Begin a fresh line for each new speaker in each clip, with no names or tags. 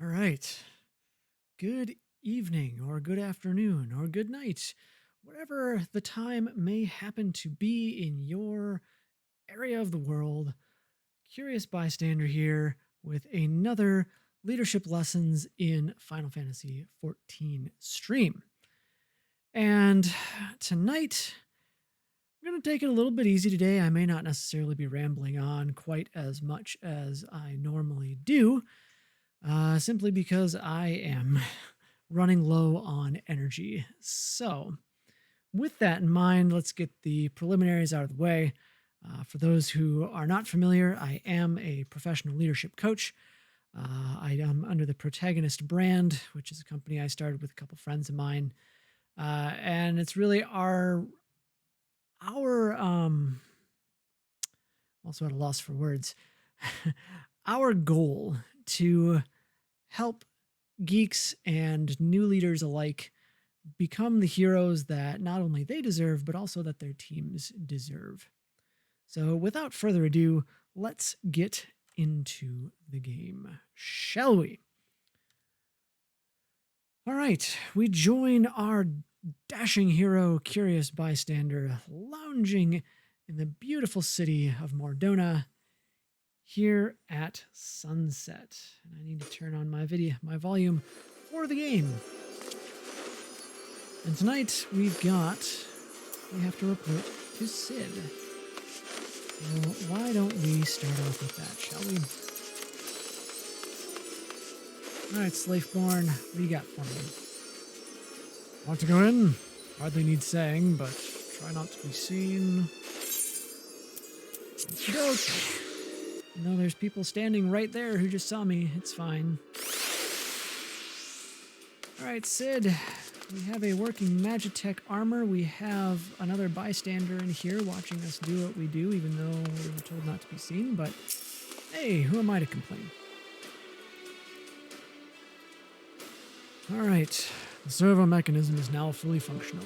All right. Good evening, or good afternoon, or good night, whatever the time may happen to be in your area of the world. Curious bystander here with another leadership lessons in Final Fantasy XIV stream. And tonight, I'm going to take it a little bit easy today. I may not necessarily be rambling on quite as much as I normally do, simply because I am running low on energy. So, with that in mind, let's get the preliminaries out of the way. For those who are not familiar, I am a professional leadership coach. I am under the Protagonist brand, which is a company I started with a couple friends of mine. And it's really our also at a loss for words, our goal to help geeks and new leaders alike become the heroes that not only they deserve, but also that their teams deserve. So without further ado, let's get into the game, shall we? All right, we join our dashing hero, Curious Bystander, lounging in the beautiful city of Mordona here at sunset. And I need to turn on my volume for the game. And tonight we have to report to Sid. So why don't we start off with that, shall we? All right, Slaveborn, what do you got for me? Want to go in? Hardly need saying, but try not to be seen. Okey-doke. No, there's people standing right there who just saw me. It's fine. All right, Sid. We have a working Magitech armor. We have another bystander in here watching us do what we do, even though we were told not to be seen. But hey, who am I to complain? All right. The servo mechanism is now fully functional.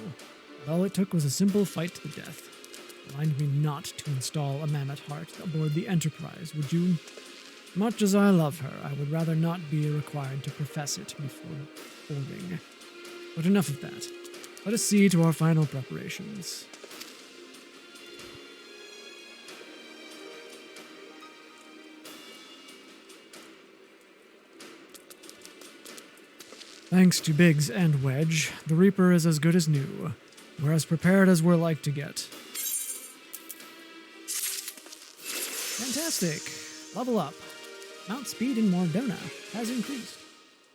All it took was a simple fight to the death. Remind me not to install a mammoth heart aboard the Enterprise, would you? Much as I love her, I would rather not be required to profess it before boarding. But enough of that. Let us see to our final preparations. Thanks to Biggs and Wedge, the Reaper is as good as new. We're as prepared as we're like to get. Fantastic. Level up. Mount speed in Mordona has increased.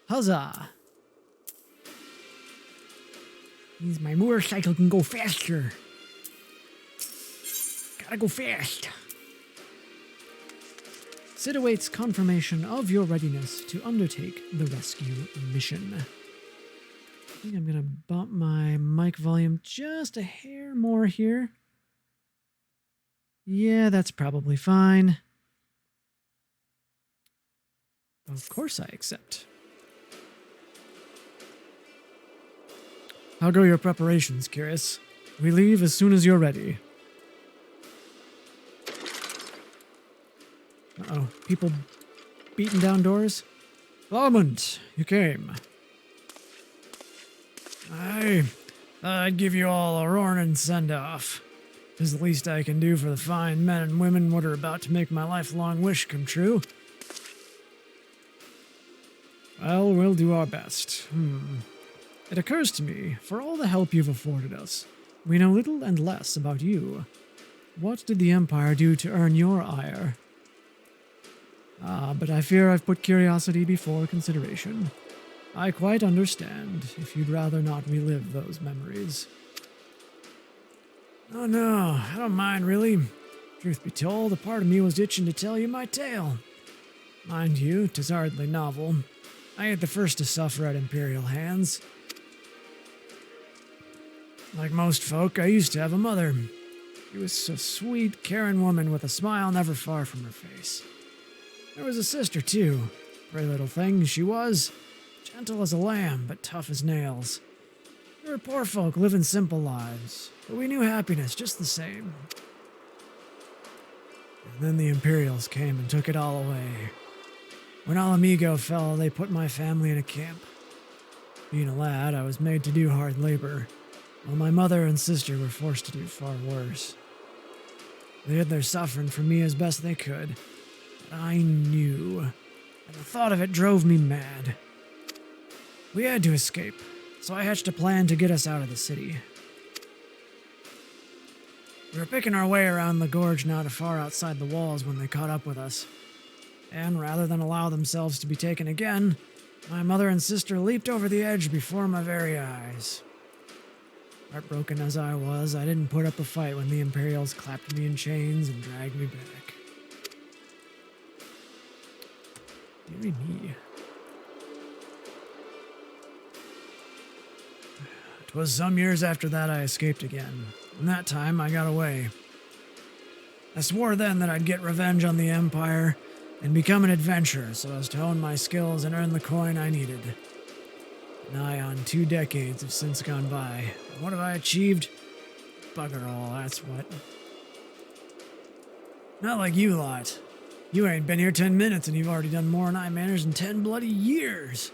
Huzzah! Means my motorcycle can go faster. Gotta go fast. Sid awaits confirmation of your readiness to undertake the rescue mission. I think I'm gonna bump my mic volume just a hair more here. Yeah, that's probably fine. Of course I accept. How go your preparations, Curious? We leave as soon as you're ready. Uh-oh, people beating down doors? Lament, you came. I'd give you all a roaring send-off. It's the least I can do for the fine men and women what are about to make my lifelong wish come true. Well, we'll do our best. It occurs to me, for all the help you've afforded us, we know little and less about you. What did the Empire do to earn your ire? But I fear I've put curiosity before consideration. I quite understand if you'd rather not relive those memories. Oh no, I don't mind really. Truth be told, a part of me was itching to tell you my tale. Mind you, 'tis hardly novel. I ain't the first to suffer at Imperial hands. Like most folk, I used to have a mother. She was a sweet, caring woman with a smile never far from her face. There was a sister, too. Pretty little thing she was. Gentle as a lamb, but tough as nails. We were poor folk living simple lives, but we knew happiness just the same. And then the Imperials came and took it all away. When Alamigo fell, they put my family in a camp. Being a lad, I was made to do hard labor, while my mother and sister were forced to do far worse. They hid their suffering from me as best they could, but I knew, and the thought of it drove me mad. We had to escape, so I hatched a plan to get us out of the city. We were picking our way around the gorge not far outside the walls when they caught up with us. And rather than allow themselves to be taken again, my mother and sister leaped over the edge before my very eyes. Heartbroken as I was, I didn't put up a fight when the Imperials clapped me in chains and dragged me back. Deary me. 'Twas some years after that I escaped again, and that time I got away. I swore then that I'd get revenge on the Empire and become an adventurer so as to hone my skills and earn the coin I needed. Nigh on 2 decades have since gone by. And what have I achieved? Bugger all, that's what. Not like you lot. You ain't been here 10 minutes and you've already done more than I managed in 10 bloody years.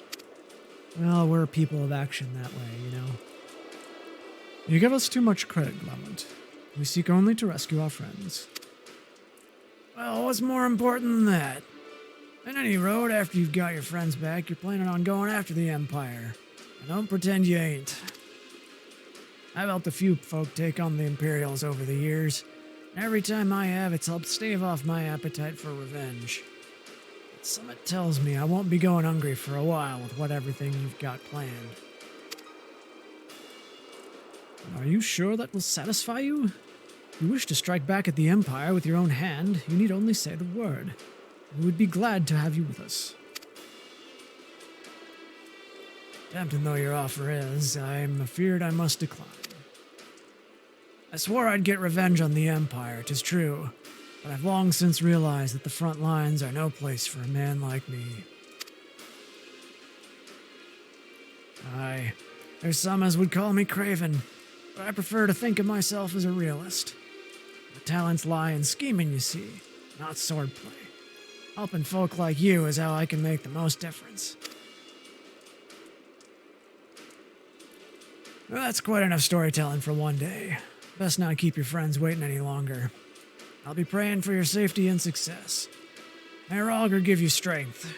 Well, we're people of action that way, you know. You give us too much credit, Clement. We seek only to rescue our friends. Well, what's more important than that? On any road, after you've got your friends back, you're planning on going after the Empire. And don't pretend you ain't. I've helped a few folk take on the Imperials over the years, and every time I have, it's helped stave off my appetite for revenge. But something tells me I won't be going hungry for a while with what everything you've got planned. Are you sure that will satisfy you? If you wish to strike back at the Empire with your own hand, you need only say the word. We would be glad to have you with us. Tempting though your offer is, I'm afeard I must decline. I swore I'd get revenge on the Empire, 'tis true, but I've long since realized that the front lines are no place for a man like me. Aye, there's some as would call me craven, but I prefer to think of myself as a realist. My talents lie in scheming, you see, not swordplay. Helping folk like you is how I can make the most difference. Well, that's quite enough storytelling for one day. Best not keep your friends waiting any longer. I'll be praying for your safety and success. May Rogger give you strength.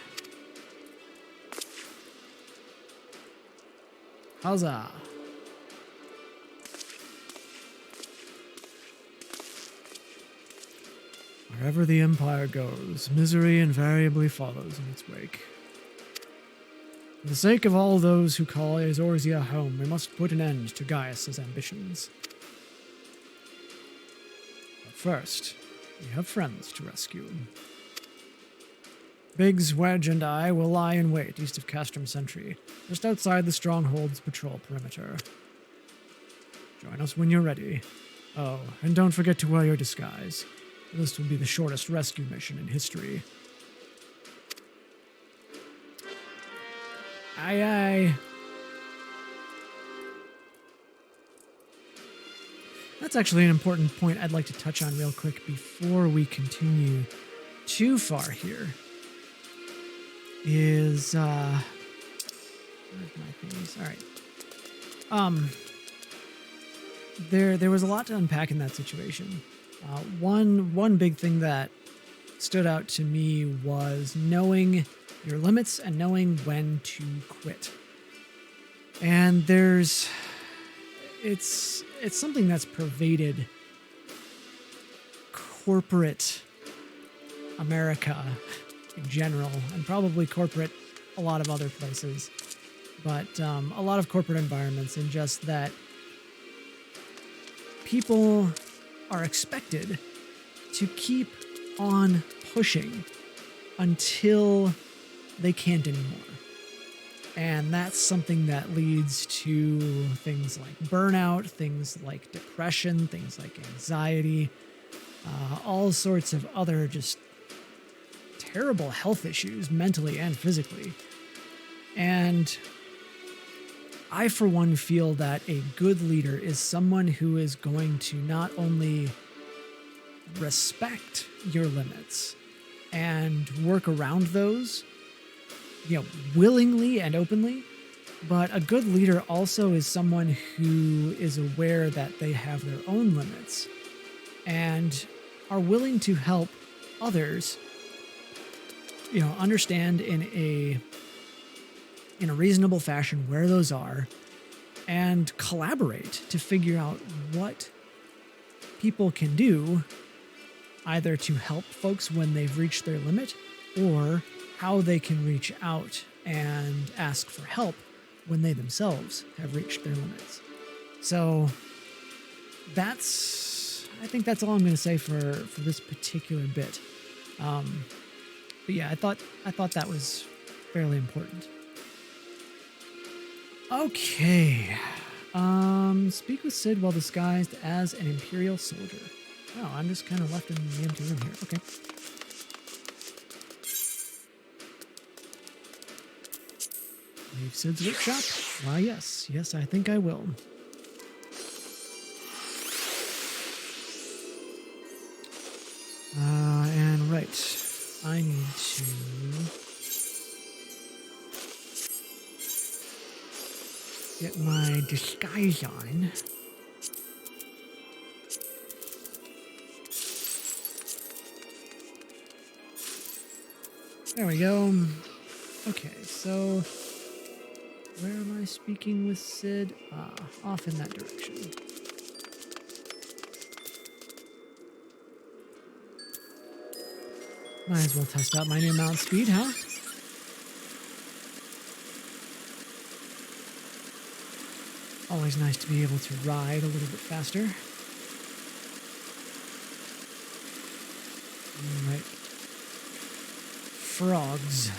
Huzzah! Wherever the Empire goes, misery invariably follows in its wake. For the sake of all those who call Azorzia home, we must put an end to Gaius's ambitions. But first, we have friends to rescue. Biggs, Wedge, and I will lie in wait east of Castrum Sentry, just outside the Stronghold's patrol perimeter. Join us when you're ready. Oh, and don't forget to wear your disguise. This will be the shortest rescue mission in history. Aye, aye. That's actually an important point I'd like to touch on real quick before we continue too far here. Where's my things? All right. There was a lot to unpack in that situation. One big thing that stood out to me was knowing your limits and knowing when to quit. And it's something that's pervaded corporate America in general, and probably corporate a lot of other places, but a lot of corporate environments, in just that people are expected to keep on pushing until they can't anymore. And that's something that leads to things like burnout, things like depression, things like anxiety, all sorts of other just terrible health issues, mentally and physically. And I, for one, feel that a good leader is someone who is going to not only respect your limits and work around those, willingly and openly. But a good leader also is someone who is aware that they have their own limits and are willing to help others, understand in a reasonable fashion where those are and collaborate to figure out what people can do either to help folks when they've reached their limit or how they can reach out and ask for help when they themselves have reached their limits. So I think that's all I'm going to say for this particular bit. But yeah, I thought that was fairly important. Okay. Speak with Sid while disguised as an Imperial soldier. Oh, I'm just kind of left in the empty room here. Okay. Leave Sid's workshop? Why, yes. Yes, I think I will. And right. I need to... get my disguise on. There we go. Okay, so where am I speaking with Sid? Off in that direction. Might as well test out my new mount speed, huh? Always nice to be able to ride a little bit faster. All right. Frogs.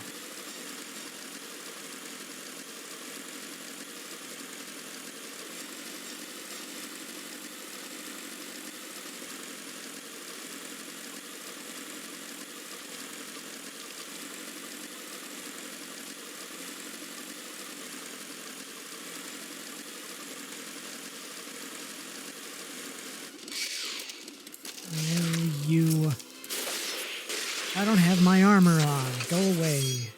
You. I don't have my armor on. Go away.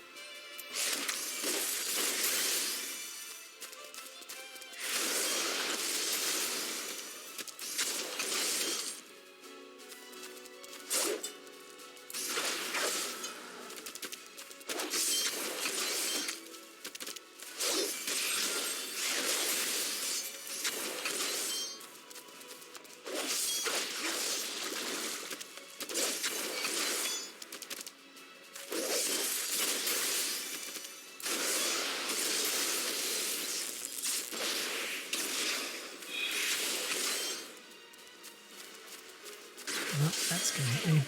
Well, that's gonna hit me.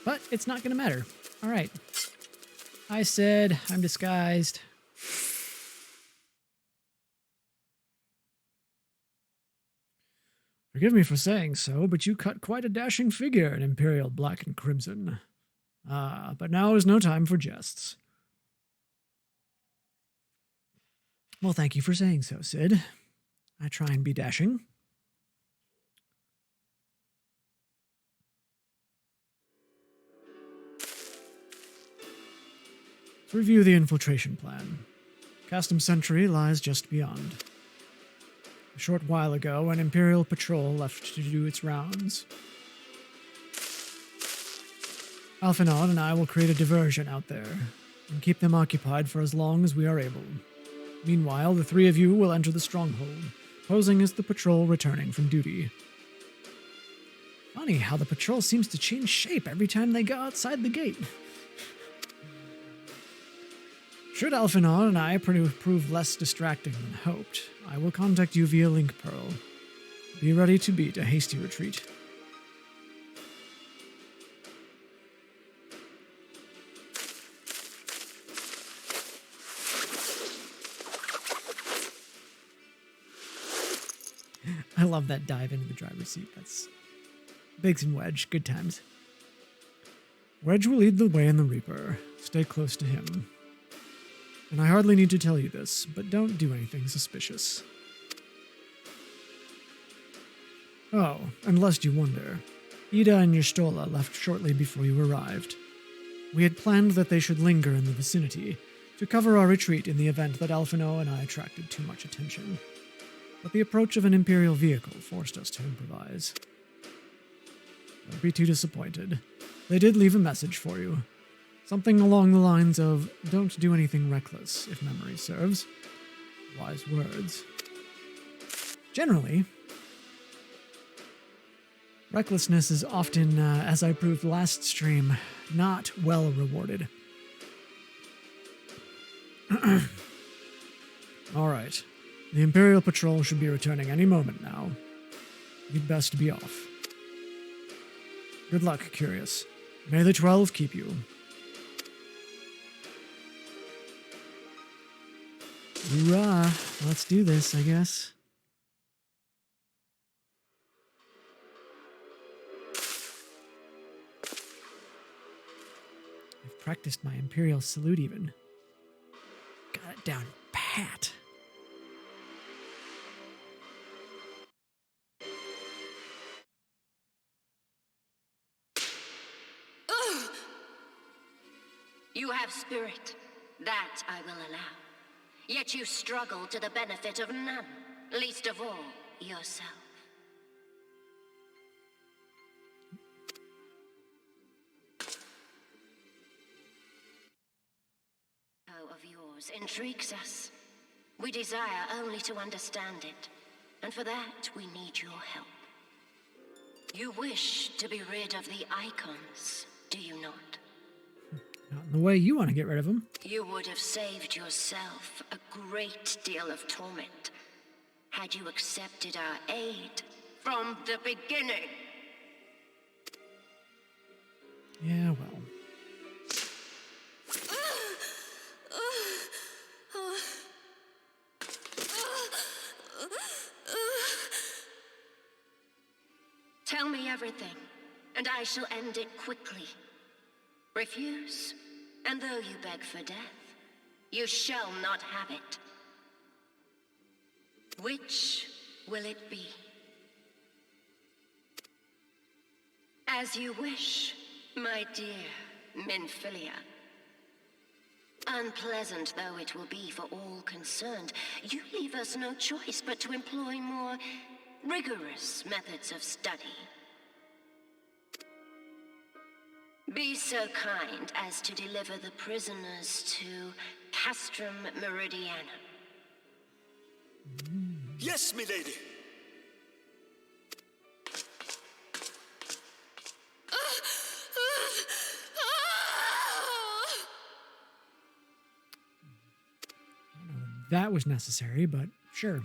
But it's not gonna matter. All right. I said I'm disguised. Forgive me for saying so, but you cut quite a dashing figure in Imperial black and crimson. But now is no time for jests. Well, thank you for saying so, Sid. I try and be dashing. Let's review the infiltration plan. Custom Sentry lies just beyond. A short while ago, an Imperial patrol left to do its rounds. Alphanod and I will create a diversion out there and keep them occupied for as long as we are able. Meanwhile, the three of you will enter the stronghold, posing as the patrol returning from duty. Funny how the patrol seems to change shape every time they go outside the gate. Should Alphanod and I prove less distracting than hoped, I will contact you via Link Pearl. Be ready to beat a hasty retreat. I love that dive into the driver's seat. That's Biggs and Wedge. Good times. Wedge will lead the way in the Reaper. Stay close to him. And I hardly need to tell you this, but don't do anything suspicious. Oh, and lest you wonder, Ida and Yerstola left shortly before you arrived. We had planned that they should linger in the vicinity to cover our retreat in the event that Alphino and I attracted too much attention. But the approach of an Imperial vehicle forced us to improvise. Don't be too disappointed. They did leave a message for you. Something along the lines of, don't do anything reckless, if memory serves. Wise words. Generally, recklessness is often, as I proved last stream, not well rewarded. Alright. The Imperial Patrol should be returning any moment now. You'd best be off. Good luck, Curious. May the 12 keep you. Hoorah! Let's do this, I guess. I've practiced my Imperial salute even. Got it down pat.
You have spirit. That I will allow. Yet you struggle to the benefit of none, least of all yourself. Of yours intrigues us. We desire only to understand it, and for that we need your help. You wish to be rid of the icons, do you not?
Not in the way you want to get rid of them.
You would have saved yourself a great deal of torment had you accepted our aid from the beginning.
Yeah, well.
Tell me everything, and I shall end it quickly. Refuse, and though you beg for death, you shall not have it. Which will it be? As you wish, my dear Minfilia. Unpleasant though it will be for all concerned, you leave us no choice but to employ more rigorous methods of study. Be so kind as to deliver the prisoners to Castrum Meridianum.
Yes, milady.
That was necessary, but sure.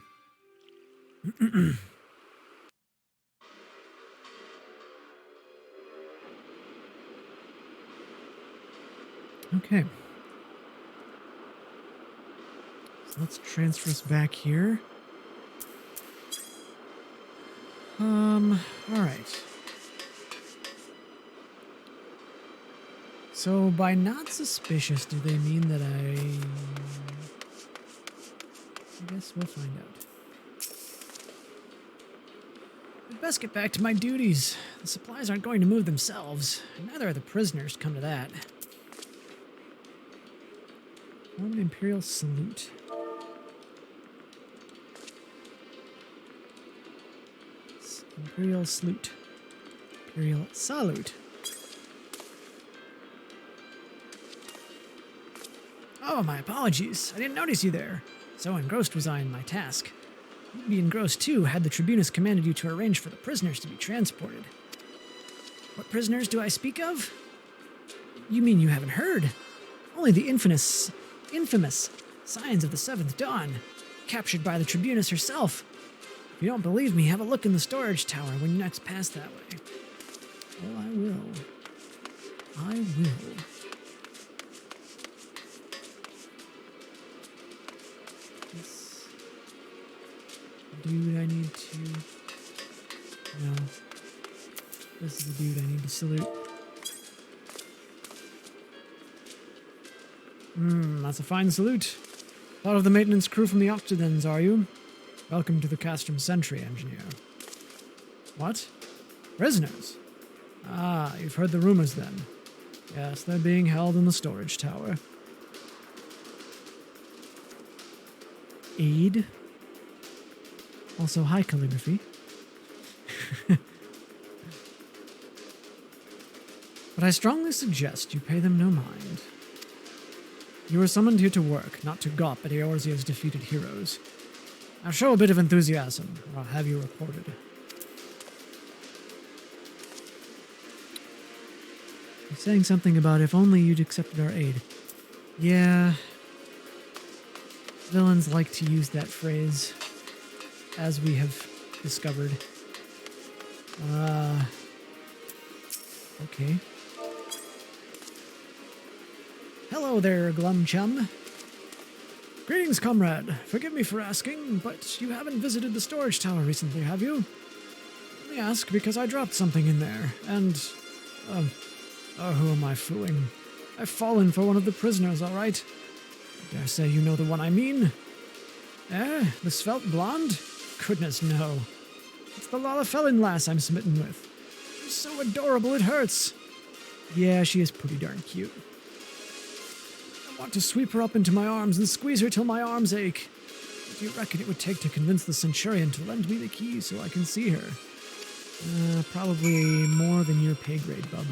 Okay. So let's transfer us back here. Alright. So by not suspicious, do they mean that I guess we'll find out. I'd best get back to my duties. The supplies aren't going to move themselves. Neither are the prisoners, come to that. Form an Imperial salute. Imperial salute. Imperial salute. Oh, my apologies. I didn't notice you there. So engrossed was I in my task. You'd be engrossed too had the Tribunus commanded you to arrange for the prisoners to be transported. What prisoners do I speak of? You mean you haven't heard? Only the infamous Signs of the Seventh Dawn, captured by the Tribunus herself. If you don't believe me, have a look in the storage tower when you next pass that way. Oh, I will. I will. This dude I need to... No. This is the dude I need to salute. That's a fine salute. Part of the maintenance crew from the Octodens, are you? Welcome to the Castrum Sentry, Engineer. What? Prisoners? Ah, you've heard the rumors then. Yes, they're being held in the storage tower. Aid. Also, high calligraphy. But I strongly suggest you pay them no mind. You were summoned here to work, not to gawp at Eorzea's defeated heroes. Now show a bit of enthusiasm, or I'll have you reported. You're saying something about if only you'd accepted our aid. Yeah. Villains like to use that phrase, as we have discovered. Okay. Hello there, glum chum. Greetings, comrade. Forgive me for asking, but you haven't visited the storage tower recently, have you? Let me ask because I dropped something in there, and... who am I fooling? I've fallen for one of the prisoners, all right? I dare say you know the one I mean. Eh, the svelte blonde? Goodness, no. It's the Lalafellan lass I'm smitten with. She's so adorable it hurts. Yeah, she is pretty darn cute. I want to sweep her up into my arms and squeeze her till my arms ache. What do you reckon it would take to convince the Centurion to lend me the key so I can see her? Probably more than your pay grade, bub.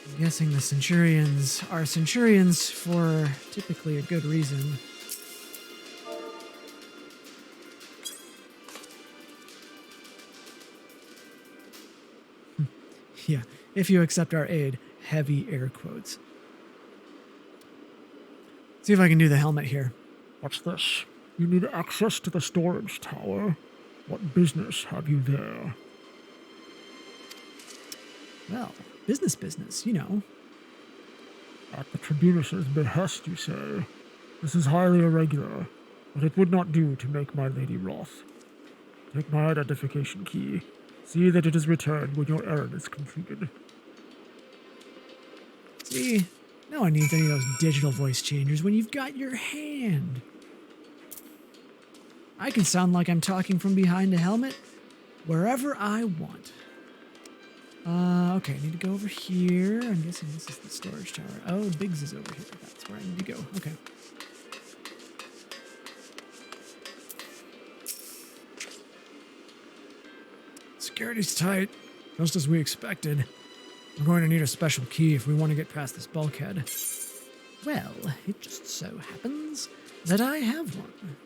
I'm guessing the Centurions are Centurions for typically a good reason. Yeah, if you accept our aid, heavy air quotes. See if I can do the helmet here.
What's this? You need access to the storage tower. What business have you there?
Well, business, you know.
At the Tribunus's behest, you say? This is highly irregular, but it would not do to make my lady wroth. Take my identification key. See that it is returned when your errand is completed.
See, no one needs any of those digital voice changers when you've got your hand. I can sound like I'm talking from behind a helmet wherever I want. Okay, I need to go over here. I'm guessing this is the storage tower. Oh, Biggs is over here. That's where I need to go. Okay. Security's tight, just as we expected. We're going to need a special key if we want to get past this bulkhead. Well, it just so happens that I have one.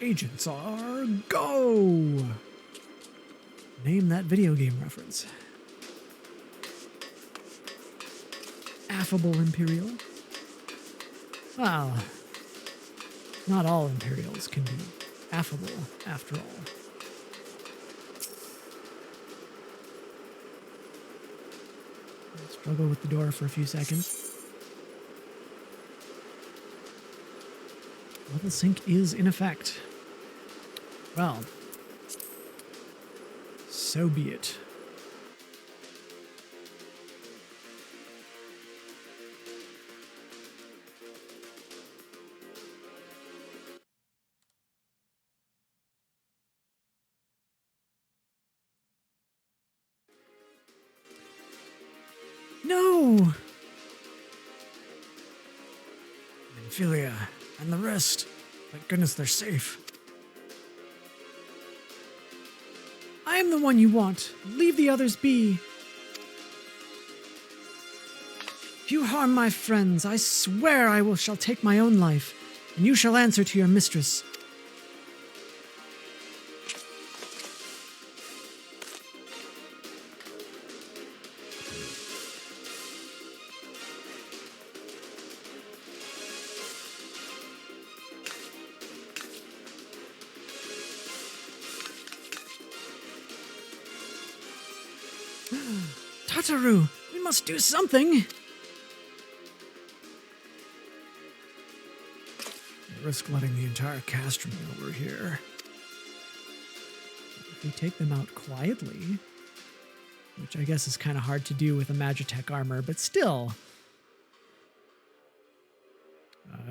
Agents are go! Name that video game reference. Affable Imperial? Well, not all Imperials can be affable, after all. I'll struggle with the door for a few seconds. Level sync is in effect. Well, so be it. No! Amphilia and the rest. Thank goodness they're safe. I am the one you want. Leave the others be. If you harm my friends, I swear I shall take my own life, and you shall answer to your mistress. Tataru, we must do something. Risk letting the entire castrum know we're here. If we take them out quietly, which I guess is kind of hard to do with a Magitech armor, but still.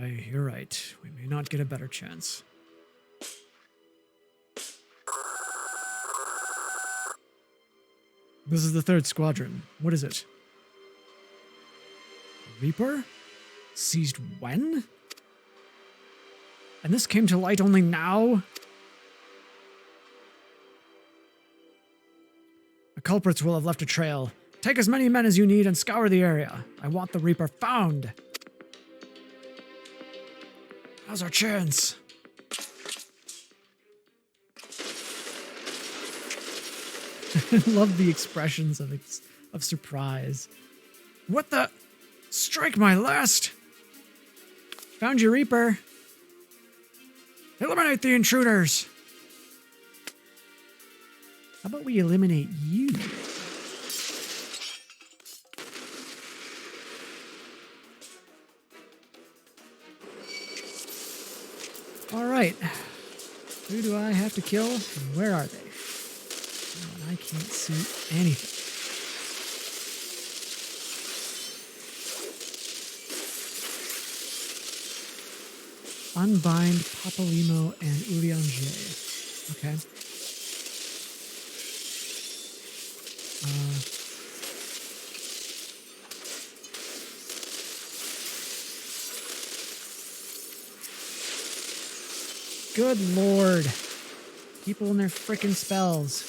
You're right. We may not get a better chance. This is the 3rd squadron. What is it? A Reaper? Seized when? And this came to light only now? The culprits will have left a trail. Take as many men as you need and scour the area. I want the Reaper found. How's our chance? Love the expressions of surprise. What the? Strike my last! Found your Reaper. Eliminate the intruders! How about we eliminate you? All right. Who do I have to kill and where are they? Oh, and I can't see anything. Unbind Papalimo and Urianger. Okay. Good lord. People and their frickin' spells.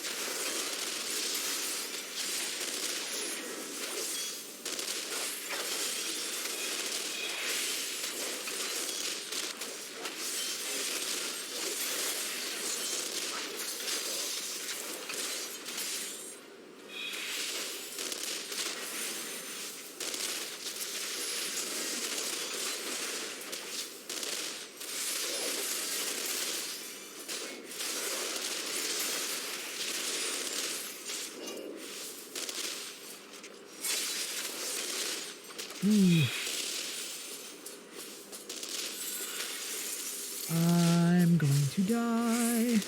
I'm going to die.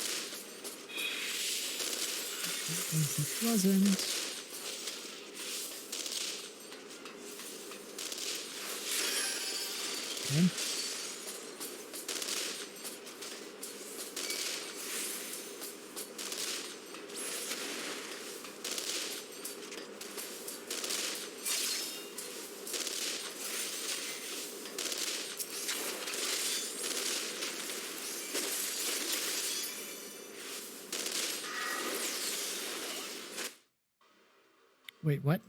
Not going to be pleasant. Okay. Wait, what?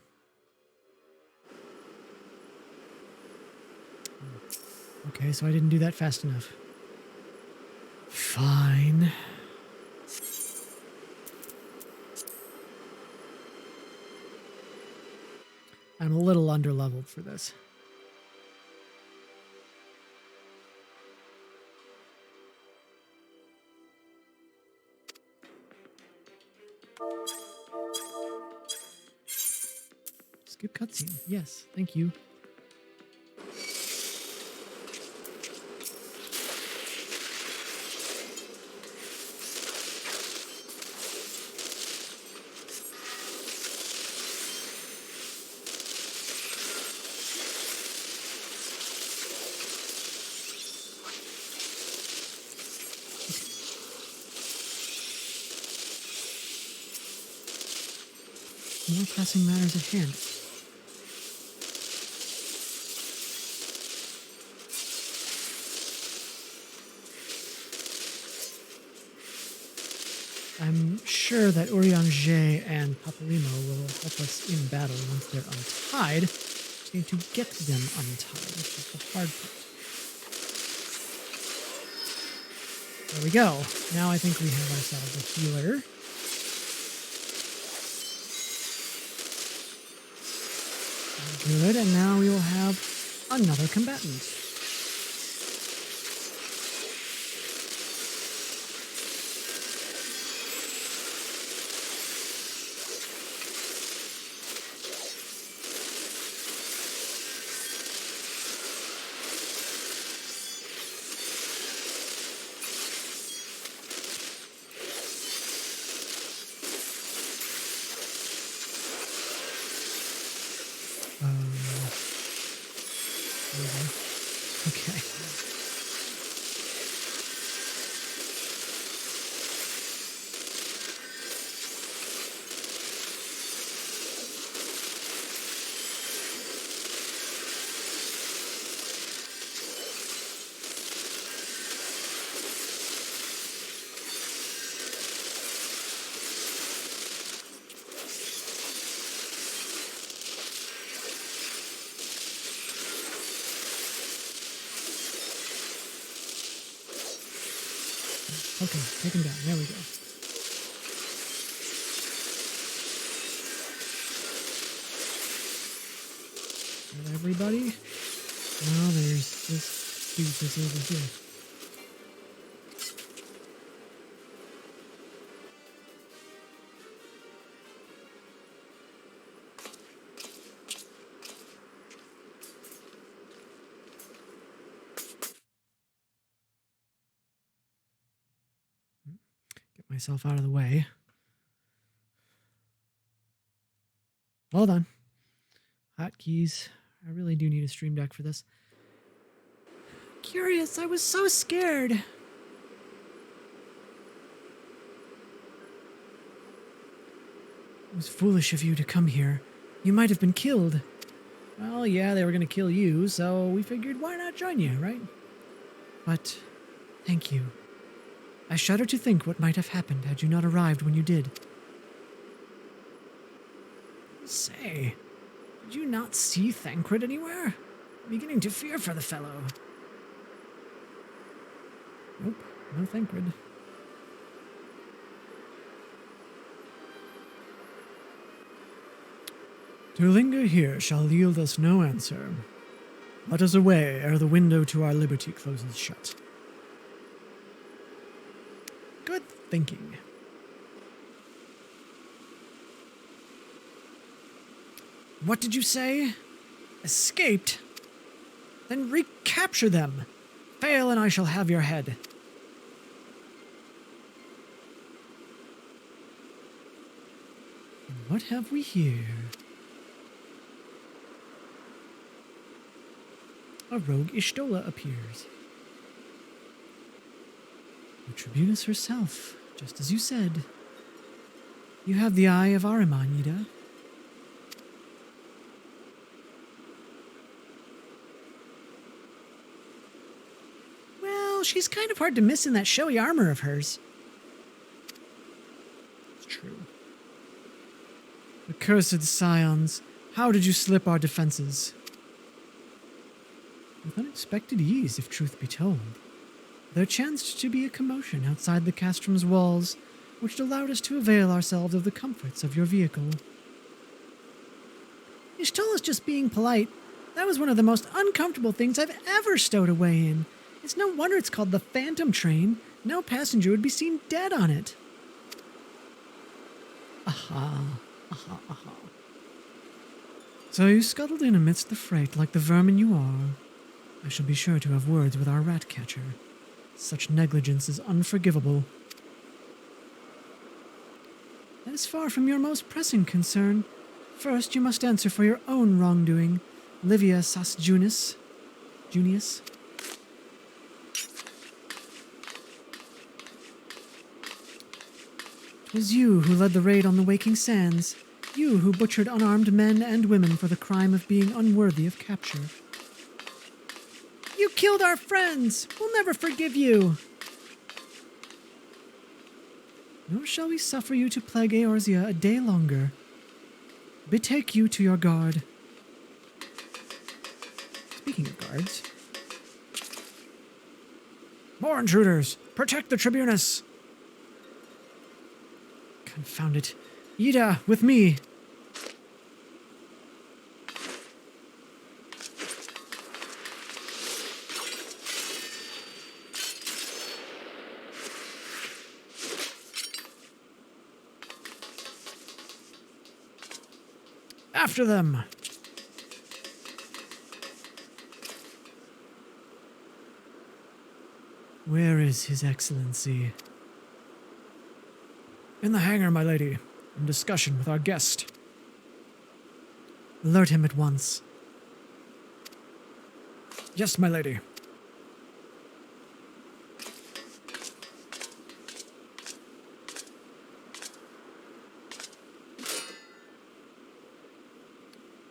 Okay, so I didn't do that fast enough. Fine. I'm a little underleveled for this. Skip cutscene. Yes, thank you. More pressing matters at hand. I'm sure that Urianger and Papalimo will help us in battle once they're untied. Just need to get them untied, which is the hard part. There we go. Now I think we have ourselves a healer. Good, and now we will have another combatant. Okay, take him down. There we go. Got everybody? Oh, there's this dude that's over here. Get myself out of the way. Hold on. Hotkeys. I really do need a stream deck for this. Curious, I was so scared. It was foolish of you to come here. You might have been killed. Well, yeah, they were going to kill you, so we figured why not join you, right? But thank you. I shudder to think what might have happened had you not arrived when you did. Say, did you not see Thancred anywhere? I'm beginning to fear for the fellow. Nope, no Thancred. To linger here shall yield us no answer. Let us away ere the window to our liberty closes shut. Good thinking. What did you say? Escaped? Then recapture them. Fail and I shall have your head. And what have we here? A rogue Ishtola appears. The Tribunus herself, just as you said. You have the eye of Ahriman, Ida. Well, she's kind of hard to miss in that showy armor of hers. It's true. Accursed scions, how did you slip our defenses? With unexpected ease, if truth be told. There chanced to be a commotion outside the castrum's walls, which allowed us to avail ourselves of the comforts of your vehicle. Ishtola's just being polite. That was one of the most uncomfortable things I've ever stowed away in. It's no wonder it's called the Phantom Train. No passenger would be seen dead on it. Aha, aha, aha. So you scuttled in amidst the freight like the vermin you are. I shall be sure to have words with our rat catcher. Such negligence is unforgivable. That is far from your most pressing concern. First, you must answer for your own wrongdoing, Livia Sas Junius. Junius? 'Twas you who led the raid on the Waking Sands. You who butchered unarmed men and women for the crime of being unworthy of capture. You killed our friends! We'll never forgive you! Nor shall we suffer you to plague Eorzea a day longer. Betake you to your guard. Speaking of guards... More intruders! Protect the Tribunus! Confound it. Ida, with me! After them! Where is His Excellency? In the hangar, my lady, in discussion with our guest. Alert him at once. Yes, my lady.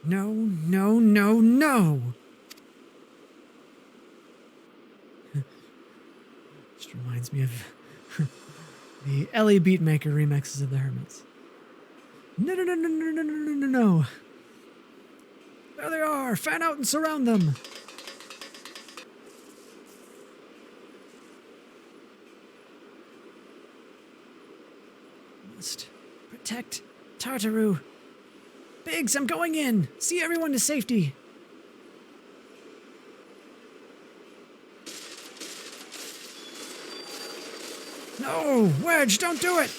No, no, no, no! Just reminds me of the Ellie Beatmaker remixes of the Hermits. No, no, no, no, no, no, no, no, no, no. There they are! Fan out and surround them! protect Tartaru. Biggs, I'm going in. See everyone to safety. No, Wedge, don't do it.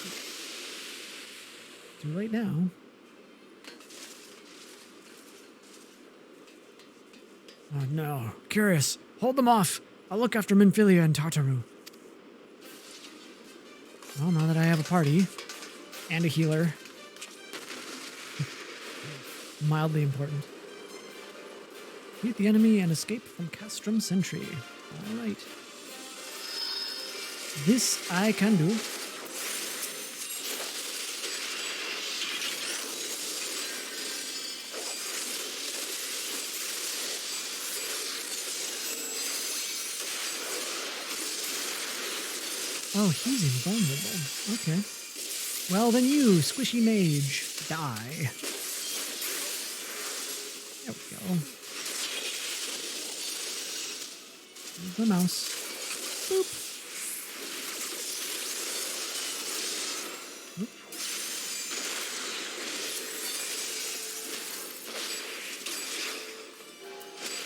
Too late now. Oh no, Curious. Hold them off. I'll look after Minfilia and Tartaru. Well, now that I have a party and a healer, mildly important. Defeat the enemy and escape from Castrum Sentry. All right. This I can do. Oh, he's invulnerable. Okay. Well, then you, squishy mage, die. There we go. There's the mouse. Boop. Boop.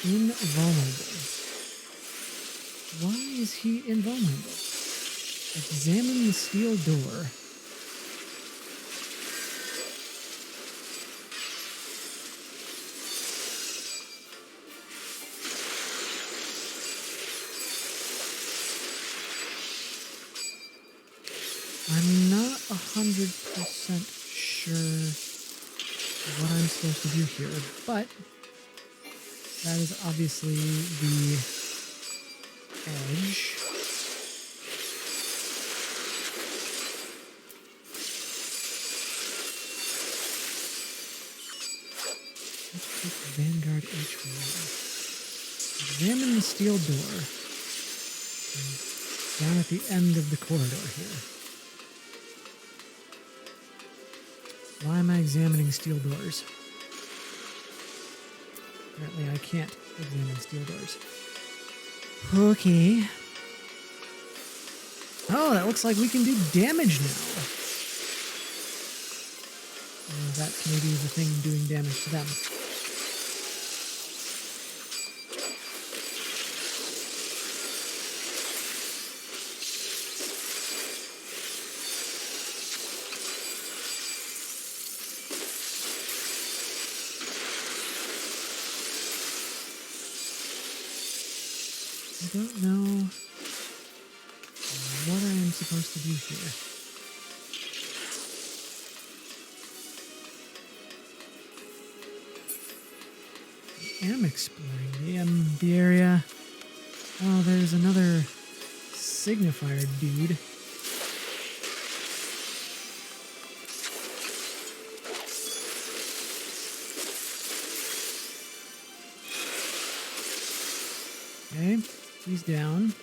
Invulnerable. Why is he invulnerable? Examine the steel door. I'm not 100% sure what I'm supposed to do here, but that is obviously the edge. Let's take Vanguard H1. Examine the steel door. And down at the end of the corridor here. Why am I examining steel doors? Apparently I can't examine steel doors. Okay. Oh, that looks like we can do damage now. That maybe is the thing doing damage to them. I don't know what I am supposed to do here. I am exploring the area. Oh, there's another signifier dude. Okay, he's down.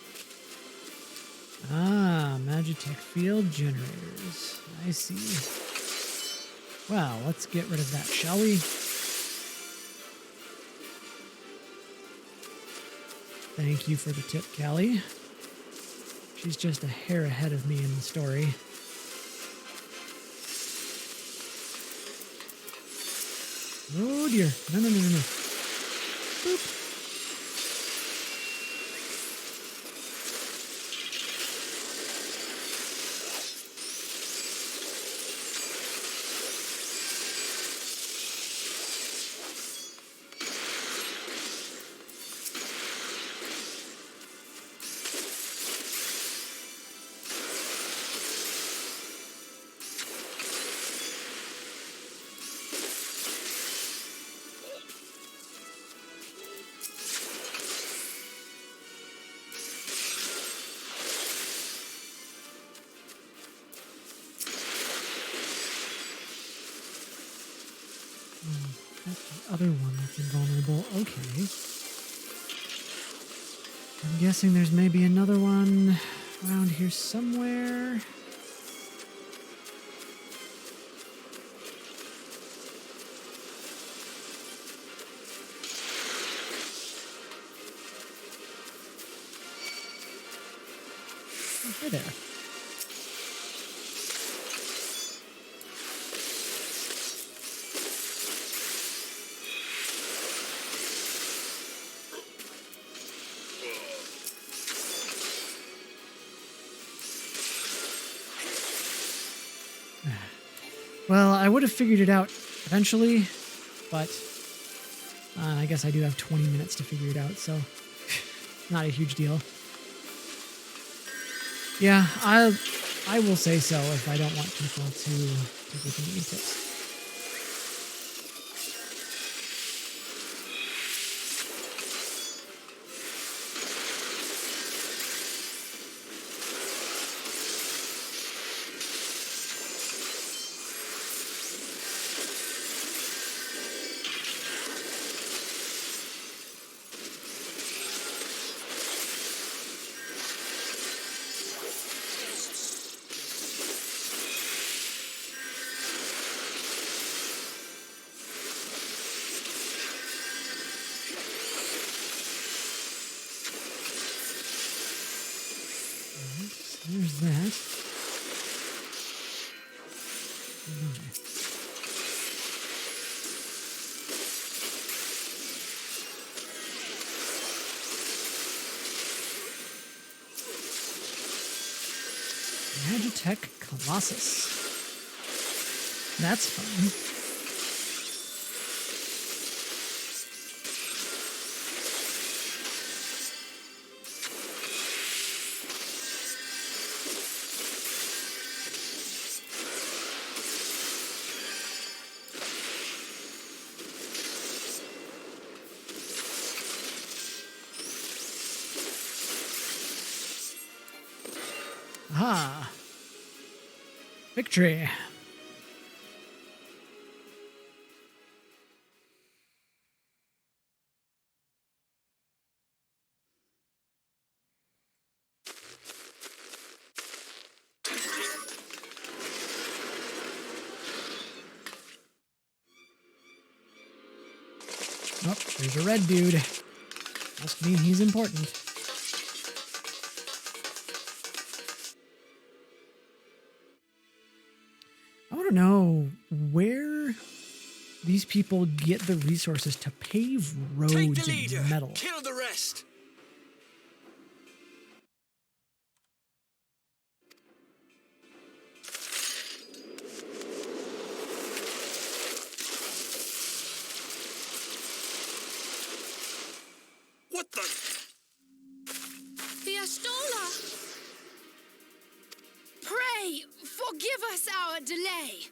Ah, Magitech field generators. I see. Well, let's get rid of that, shall we? Thank you for the tip, Callie. She's just a hair ahead of me in the story. Oh dear. No, no, no, no, no. Boop. That's the other one that's invulnerable. Okay. I'm guessing there's maybe another one around here somewhere. Oh, hey there. Well, I would have figured it out eventually, but I guess I do have 20 minutes to figure it out, so not a huge deal. Yeah, I will say so if I don't want people to give me tips. There's that. Magitech Colossus. That's fun. Aha! Victory! Oh, there's a red dude. Must mean he's important. I want to know where these people get the resources to pave roads in metal.
Kill the rest. What the?
The Astola! Pray, forgive us our delay.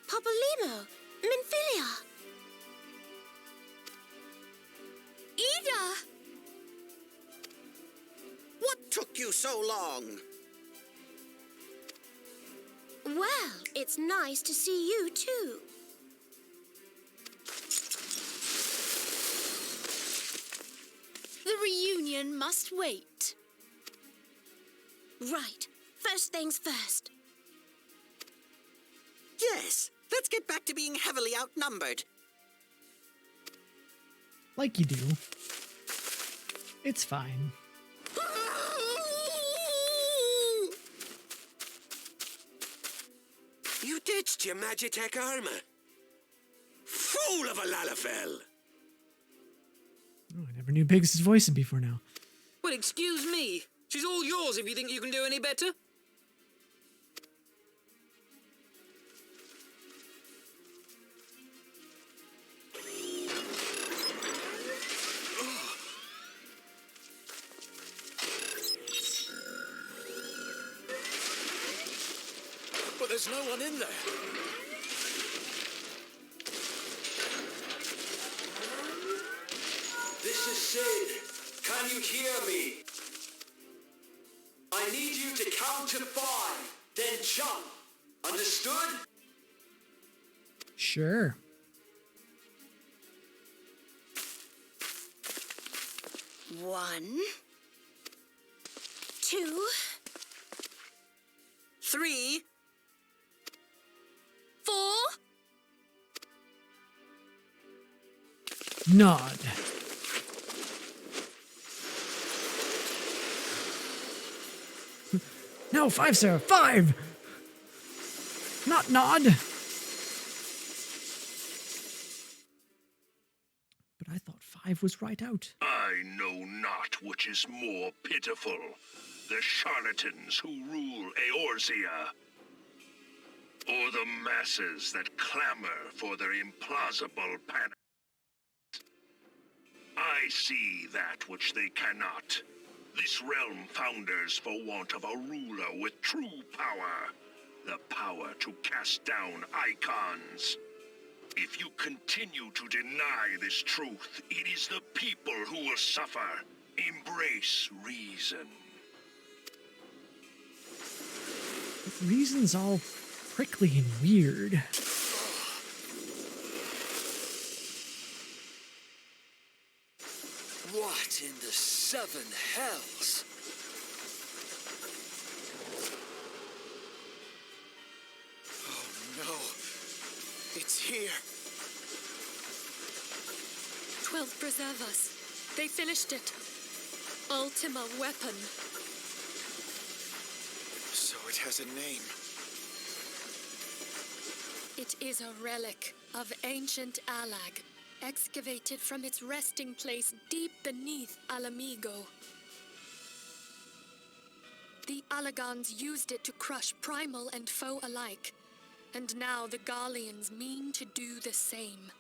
Popolimo, Minfilia.
Ida!
What took you so long?
Well, it's nice to see you too.
The reunion must wait.
Right. First things first.
Yes, let's get back to being heavily outnumbered.
Like you do. It's fine.
You ditched your Magitech armor. Fool of a Lalafell!
Oh, I never knew Biggs' voice before now.
Well, excuse me. She's all yours if you think you can do any better.
But there's no one in there.
This is Sid. Can you hear me? I need you to count to 5, then jump. Understood?
Sure.
One, two,
3.
4.
Nod. No, 5, sir. 5! Not nod. FFXIV was right out.
I know not which is more pitiful, the charlatans who rule Eorzea, or the masses that clamor for their implausible panic. I see that which they cannot. This realm founders for want of a ruler with true power. The power to cast down icons. If you continue to deny this truth, it is the people who will suffer. Embrace reason.
Reason's all prickly and weird.
What in the seven hells? Oh no. It's here.
12 preserve us. They finished it. Ultima weapon.
So it has a name.
It is a relic of ancient Alag, excavated from its resting place deep beneath Alamigo. The Alagons used it to crush primal and foe alike, and now the Garleans mean to do the same.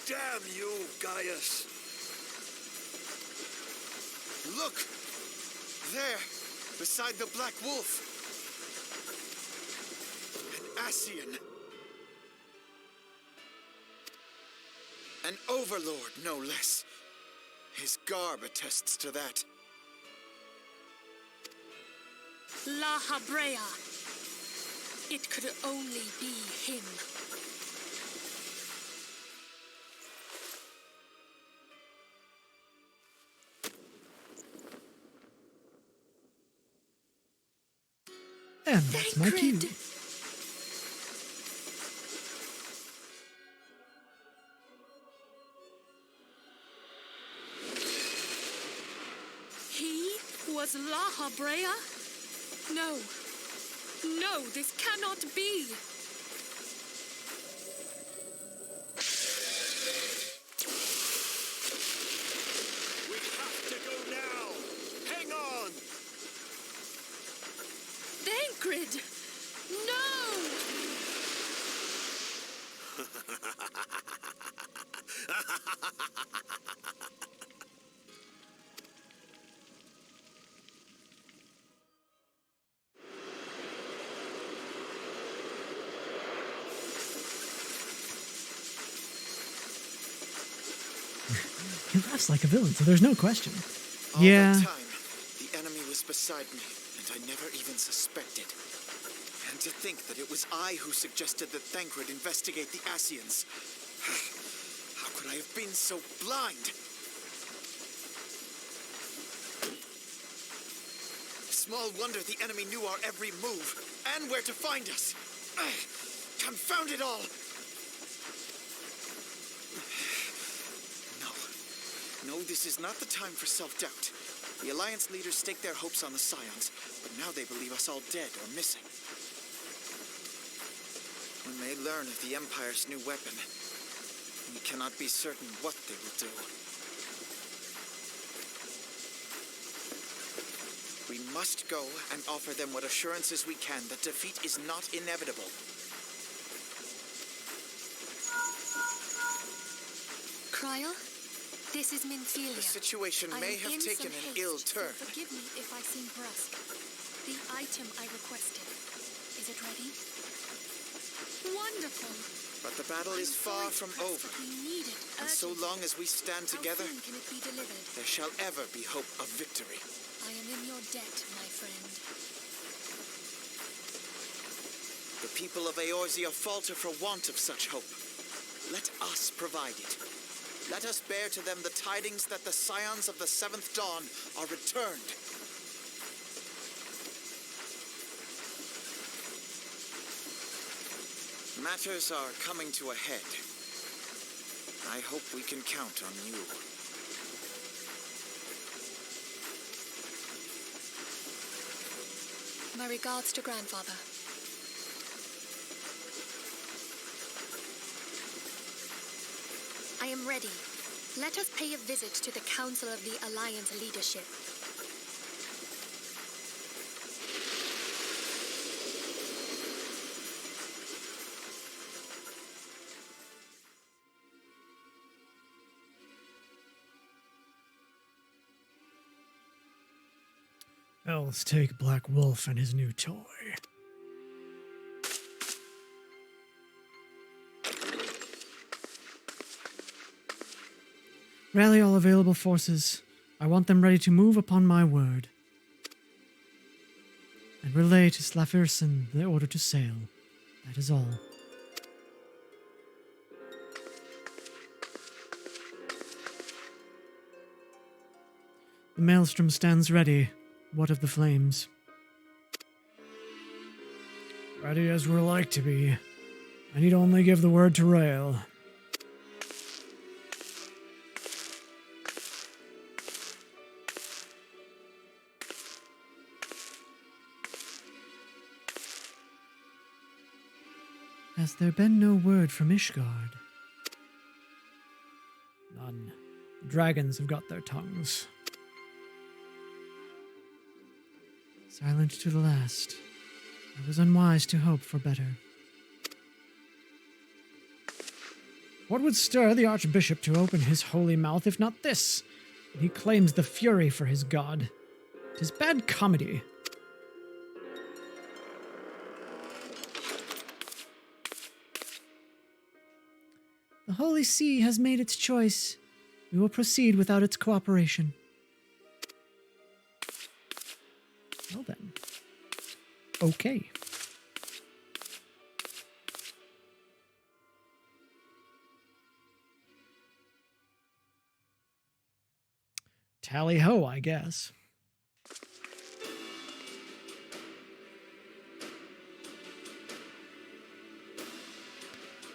Damn you, Gaius! Look! There, beside the Black Wolf. An Ascian. An overlord, no less. His garb attests to that.
La Habrea. It could only be him.
And that's my cue.
Thancred. He was La Habrea? No. No, this cannot be.
We have to go now! Hang on!
Thancred! No!
He laughs like a villain, so there's no question.
All
Yeah.
that time, the enemy was beside me, and I never even suspected. And to think that it was I who suggested that Thancred investigate the Ascians. How could I have been so blind? Small wonder the enemy knew our every move, and where to find us. Confound it all! No, this is not the time for self-doubt. The Alliance leaders stake their hopes on the Scions, but now they believe us all dead or missing. When they learn of the Empire's new weapon, we cannot be certain what they will do. We must go and offer them what assurances we can that defeat is not inevitable.
Cryle? This is Minfilia.
The situation
I
may
am
have
in
taken
some
an
haste,
ill
so
turn.
forgive me if I seem brusque. The item I requested. Is it ready? Wonderful.
But the battle is far from over. And so long as we stand together,
How soon can it be delivered?
there shall ever be hope of victory.
I am in your debt, my friend.
The people of Eorzea falter for want of such hope. Let us provide it. Let us bear to them the tidings that the Scions of the Seventh Dawn are returned. Matters are coming to a head. I hope we can count on you.
My regards to Grandfather. I am ready. Let us pay a visit to the Council of the Alliance leadership.
Well, let's take Black Wolf and his new toy. Rally all available forces. I want them ready to move upon my word. And relay to Slafirson the order to sail. That is all. The maelstrom stands ready. What of the flames? Ready as we're like to be. I need only give the word to rail. Has there been no word from Ishgard? None. The dragons have got their tongues. Silent to the last. I was unwise to hope for better. What would stir the Archbishop to open his holy mouth if not this? He claims the fury for his god. 'Tis bad comedy. The Holy See has made its choice. We will proceed without its cooperation. Well then. Okay. Tally ho, I guess.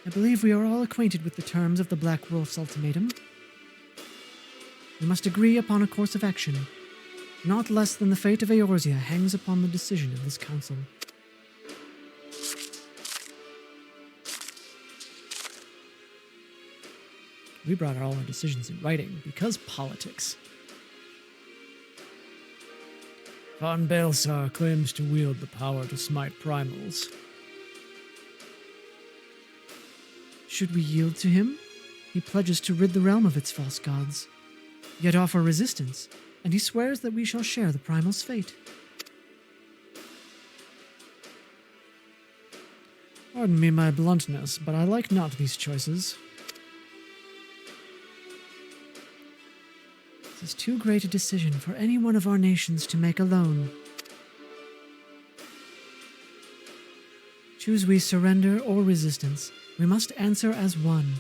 I believe we are all acquainted with the terms of the Black Wolf's ultimatum. We must agree upon a course of action. Not less than the fate of Eorzea hangs upon the decision of this council. We brought all our decisions in writing because politics. Von Baelsar claims to wield the power to smite primals. Should we yield to him? He pledges to rid the realm of its false gods, yet offer resistance, and he swears that we shall share the primal's fate. Pardon me my bluntness, but I like not these choices. This is too great a decision for any one of our nations to make alone. Choose we surrender or resistance, we must answer as one.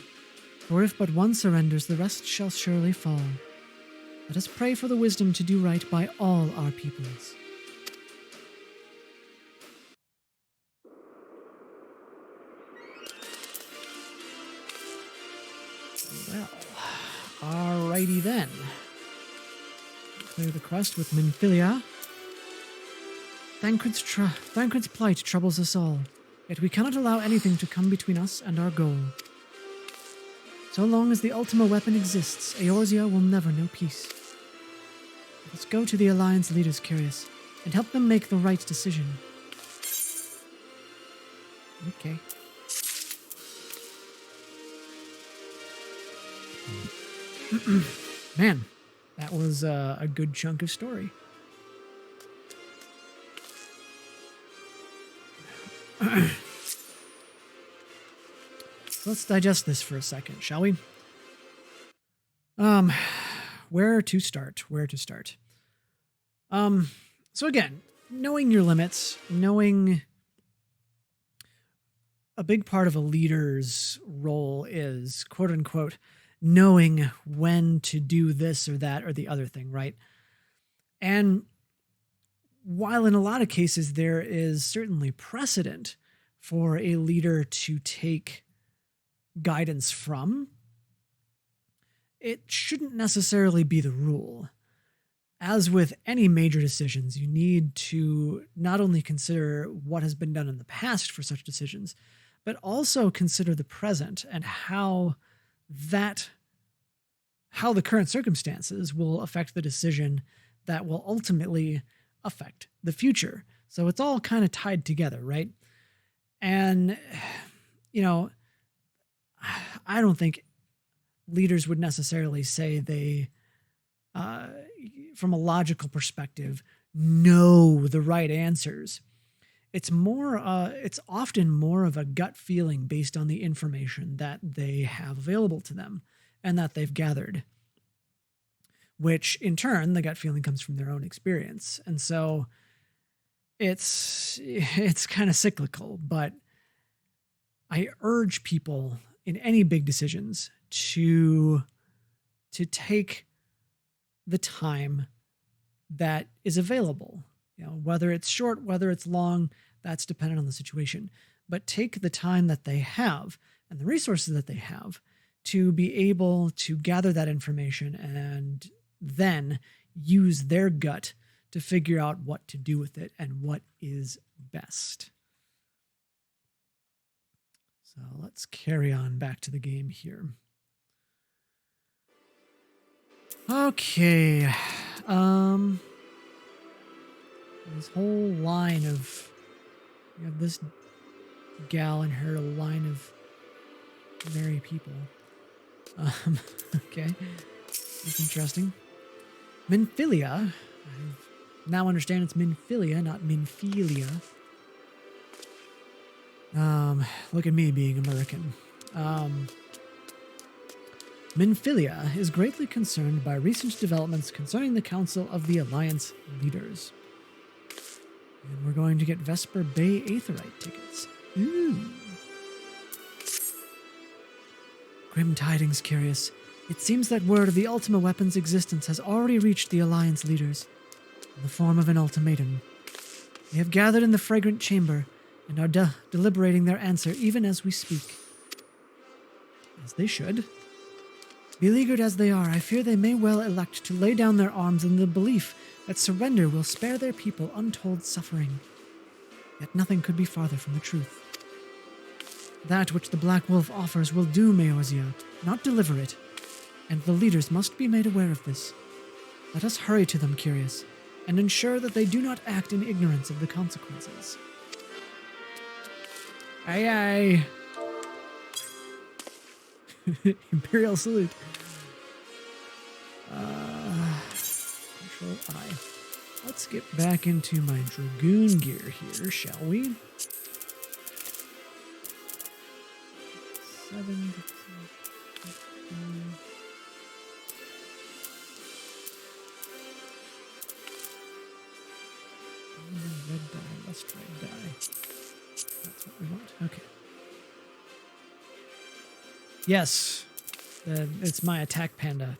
For if but one surrenders, the rest shall surely fall. Let us pray for the wisdom to do right by all our peoples. Well, alrighty then. Clear the quest with Minfilia. Thancred's plight troubles us all, yet we cannot allow anything to come between us and our goal. So long as the Ultima weapon exists, Eorzea will never know peace. Let's go to the Alliance leaders, Curious, and help them make the right decision. Okay. Man, that was a good chunk of story. Let's digest this for a second, shall we? Where to start? So again, knowing your limits, knowing a big part of a leader's role is, quote unquote, knowing when to do this or that or the other thing, right? And while in a lot of cases there is certainly precedent for a leader to take guidance from, it shouldn't necessarily be the rule. As with any major decisions, you need to not only consider what has been done in the past for such decisions, but also consider the present and how that how the current circumstances will affect the decision that will ultimately affect the future. So it's all kind of tied together, right? And, you know, I don't think leaders would necessarily say they, from a logical perspective, know the right answers. It's more, it's often more of a gut feeling based on the information that they have available to them and that they've gathered, which in turn, the gut feeling comes from their own experience. And so it's kind of cyclical, but I urge people in any big decisions to take the time that is available. You know, whether it's short, whether it's long, that's dependent on the situation. But take the time that they have and the resources that they have to be able to gather that information and then use their gut to figure out what to do with it and what is best. So let's carry on back to the game here. Okay. This whole line of, you have this gal and her line of merry people. Okay. That's interesting. Minfilia. I now understand it's Minfilia, not Minfilia. Look at me being American. Minfilia is greatly concerned by recent developments concerning the Council of the Alliance Leaders. And we're going to get Vesper Bay Aetherite tickets. Ooh. Grim tidings, Curious. It seems that word of the Ultima weapon's existence has already reached the Alliance leaders in the form of an ultimatum. They have gathered in the fragrant chamber and are deliberating their answer even as we speak. As they should. Beleaguered as they are, I fear they may well elect to lay down their arms in the belief that surrender will spare their people untold suffering. Yet nothing could be farther from the truth. That which the Black Wolf offers will do Meorzea, not deliver it, and the leaders must be made aware of this. Let us hurry to them, Curious, and ensure that they do not act in ignorance of the consequences. Aye aye. Imperial salute. Control I. Let's get back into my Dragoon gear here, shall we? 7, 15. Red dye, let's try dye. That's what we want. Okay. Yes, it's my attack panda.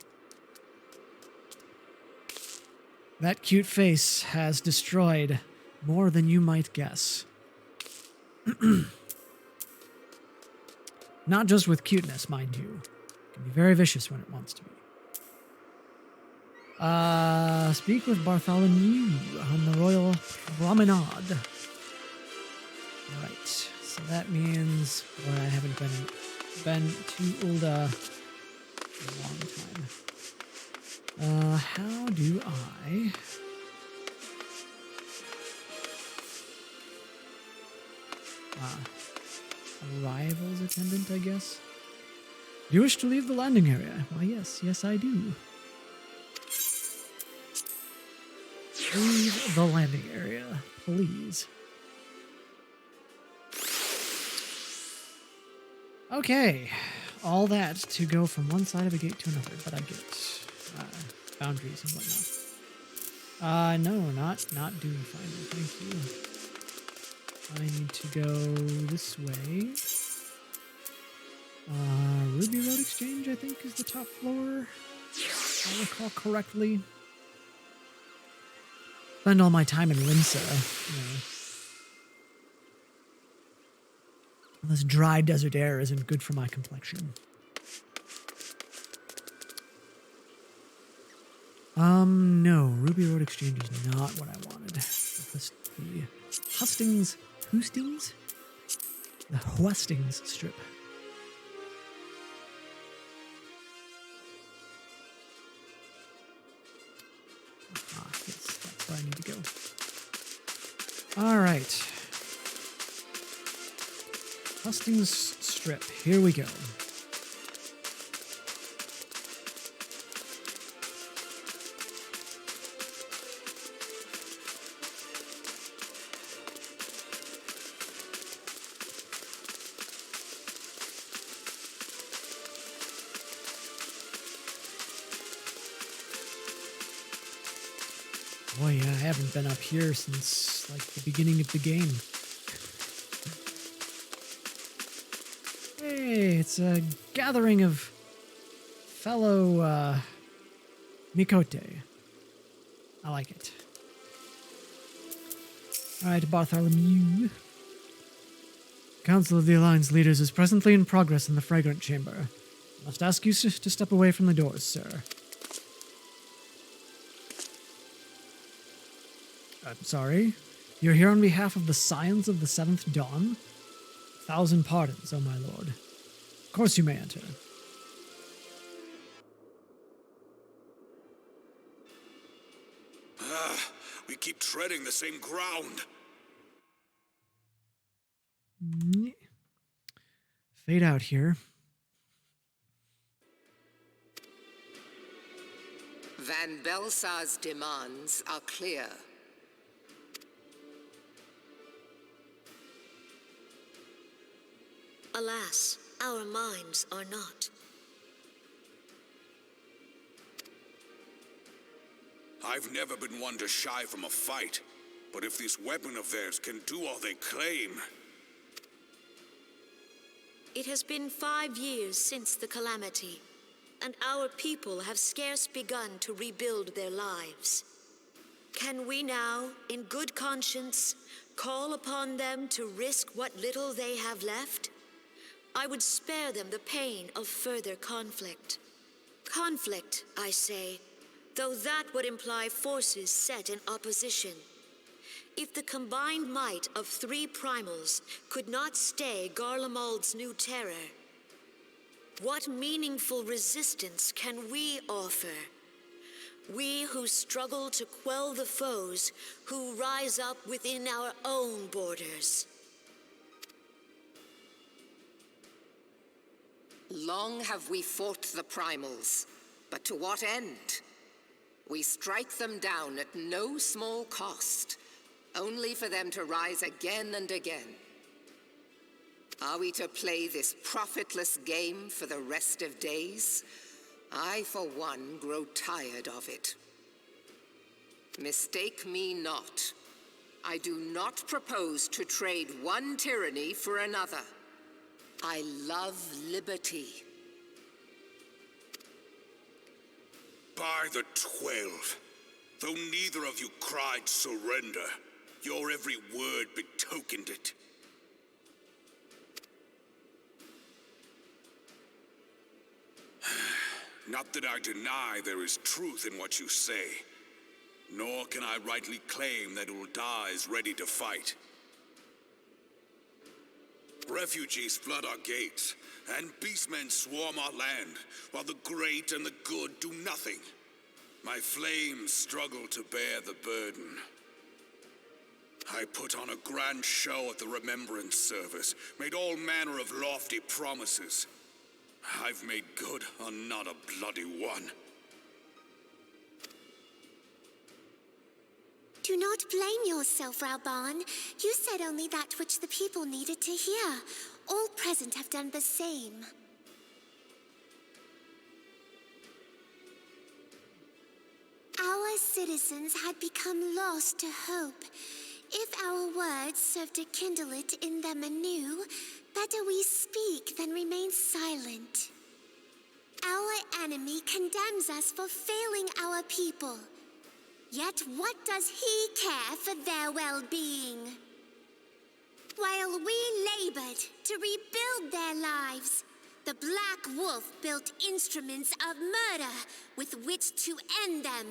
That cute face has destroyed more than you might guess. Not just with cuteness, mind you. It can be very vicious when it wants to be. Speak with Bartholomew on the Royal Promenade. Alright, so that means, boy, I haven't been to Ulda in a long time. How do I... Arrivals attendant, I guess? Do you wish to leave the landing area? Why, yes. Yes, I do. Leave the landing area, please. Okay. All that to go from one side of a gate to another, but I get boundaries and whatnot. No, not doing fine. Thank you. I need to go this way. Ruby Road Exchange, I think, is the top floor. If I recall correctly. Spend all my time in Limsa, you know. This dry desert air isn't good for my complexion. No, Ruby Road Exchange is not what I wanted. The Hustings? The Hustings strip. I need to go. All right. Hustings Strip. Here we go. Boy, yeah, I haven't been up here since, like, the beginning of the game. Hey, it's a gathering of fellow, Mikote. I like it. Alright, Bartholomew. Council of the Alliance leaders is presently in progress in the Fragrant Chamber. Must ask you to step away from the doors, sir. I'm sorry. You're here on behalf of the Scions of the Seventh Dawn? 1,000 pardons, oh my lord. Of course you may enter.
We keep treading the same ground.
Fade out here.
Van Belsar's demands are clear.
Alas, our minds are not.
I've never been one to shy from a fight, but if this weapon of theirs can do all they claim...
It has been 5 years since the calamity, and our people have scarce begun to rebuild their lives. Can we now, in good conscience, call upon them to risk what little they have left? I would spare them the pain of further conflict. Conflict, I say, though that would imply forces set in opposition. If the combined might of 3 primals could not stay Garlemald's new terror, what meaningful resistance can we offer? We who struggle to quell the foes who rise up within our own borders.
Long have we fought the primals, but to what end? We strike them down at no small cost, only for them to rise again and again. Are we to play this profitless game for the rest of days? I, for one, grow tired of it. Mistake me not. I do not propose to trade one tyranny for another. I love liberty.
By the 12, though neither of you cried surrender, your every word betokened it. Not that I deny there is truth in what you say, nor can I rightly claim that Ul'dah is ready to fight. Refugees flood our gates, and beastmen swarm our land, while the great and the good do nothing. My flames struggle to bear the burden. I put on a grand show at the Remembrance Service, made all manner of lofty promises. I've made good on not a bloody one.
Do not blame yourself, Rauban. You said only that which the people needed to hear. All present have done the same. Our citizens had become lost to hope. If our words serve to kindle it in them anew, better we speak than remain silent. Our enemy condemns us for failing our people. Yet what does he care for their well-being? While we labored to rebuild their lives, the Black Wolf built instruments of murder with which to end them.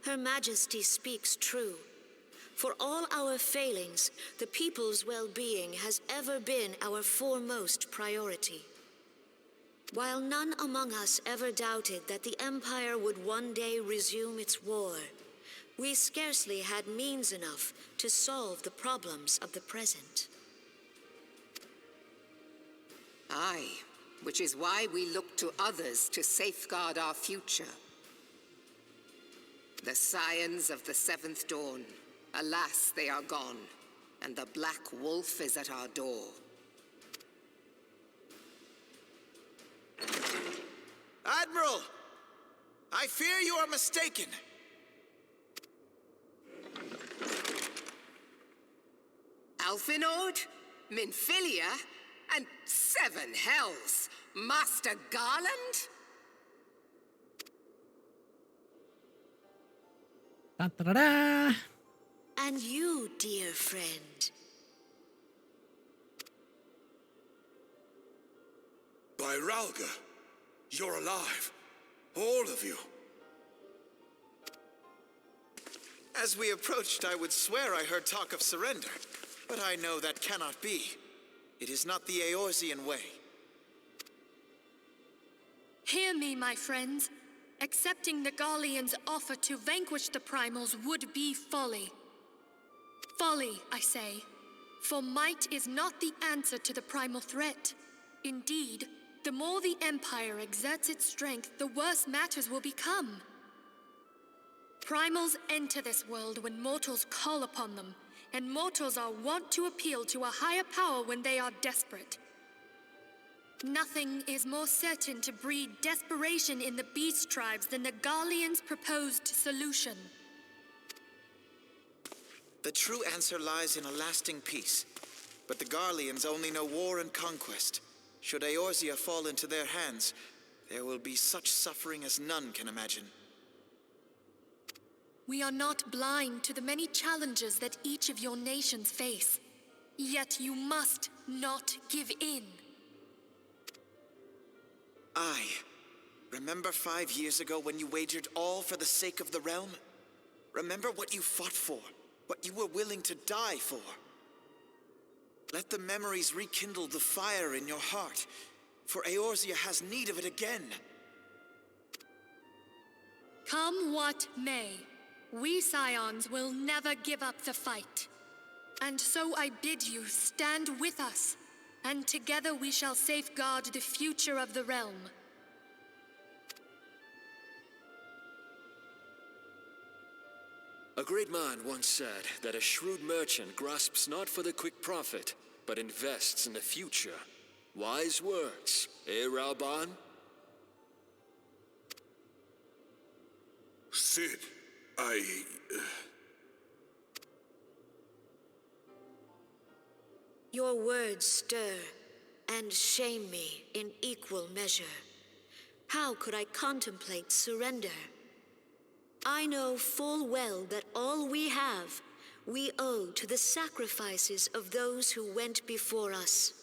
Her Majesty speaks true. For all our failings, the people's well-being has ever been our foremost priority.
While none among us ever doubted that the Empire would one day resume its war, we scarcely had means enough to solve the problems of the present.
Aye, which is why we look to others to safeguard our future. The Scions of the Seventh Dawn, alas, they are gone, and the Black Wolf is at our door.
Admiral! I fear you are mistaken.
Alphinord, Minfilia, and Seven Hells, Master Garland?
Da-da-da-da!
And you, dear friend.
By Ralga, you're alive. All of you.
As we approached, I would swear I heard talk of surrender, but I know that cannot be. It is not the Eorzean way.
Hear me, my friends. Accepting the Garleans' offer to vanquish the Primals would be folly. Folly, I say. For might is not the answer to the Primal threat. Indeed, the more the Empire exerts its strength, the worse matters will become. Primals enter this world when mortals call upon them, and mortals are wont to appeal to a higher power when they are desperate. Nothing is more certain to breed desperation in the beast tribes than the Garleans' proposed solution.
The true answer lies in a lasting peace, but the Garleans only know war and conquest. Should Eorzea fall into their hands, there will be such suffering as none can imagine.
We are not blind to the many challenges that each of your nations face. Yet you must not give in.
Remember 5 years ago when you wagered all for the sake of the realm? Remember what you fought for, what you were willing to die for. Let the memories rekindle the fire in your heart, for Eorzea has need of it again.
Come what may, we Scions will never give up the fight. And so I bid you stand with us, and together we shall safeguard the future of the realm.
A great man once said that a shrewd merchant grasps not for the quick profit, but invests in the future. Wise words, eh, Ralban?
Sid,
Your words stir and shame me in equal measure. How could I contemplate surrender? I know full well that all we have, we owe to the sacrifices of those who went before us.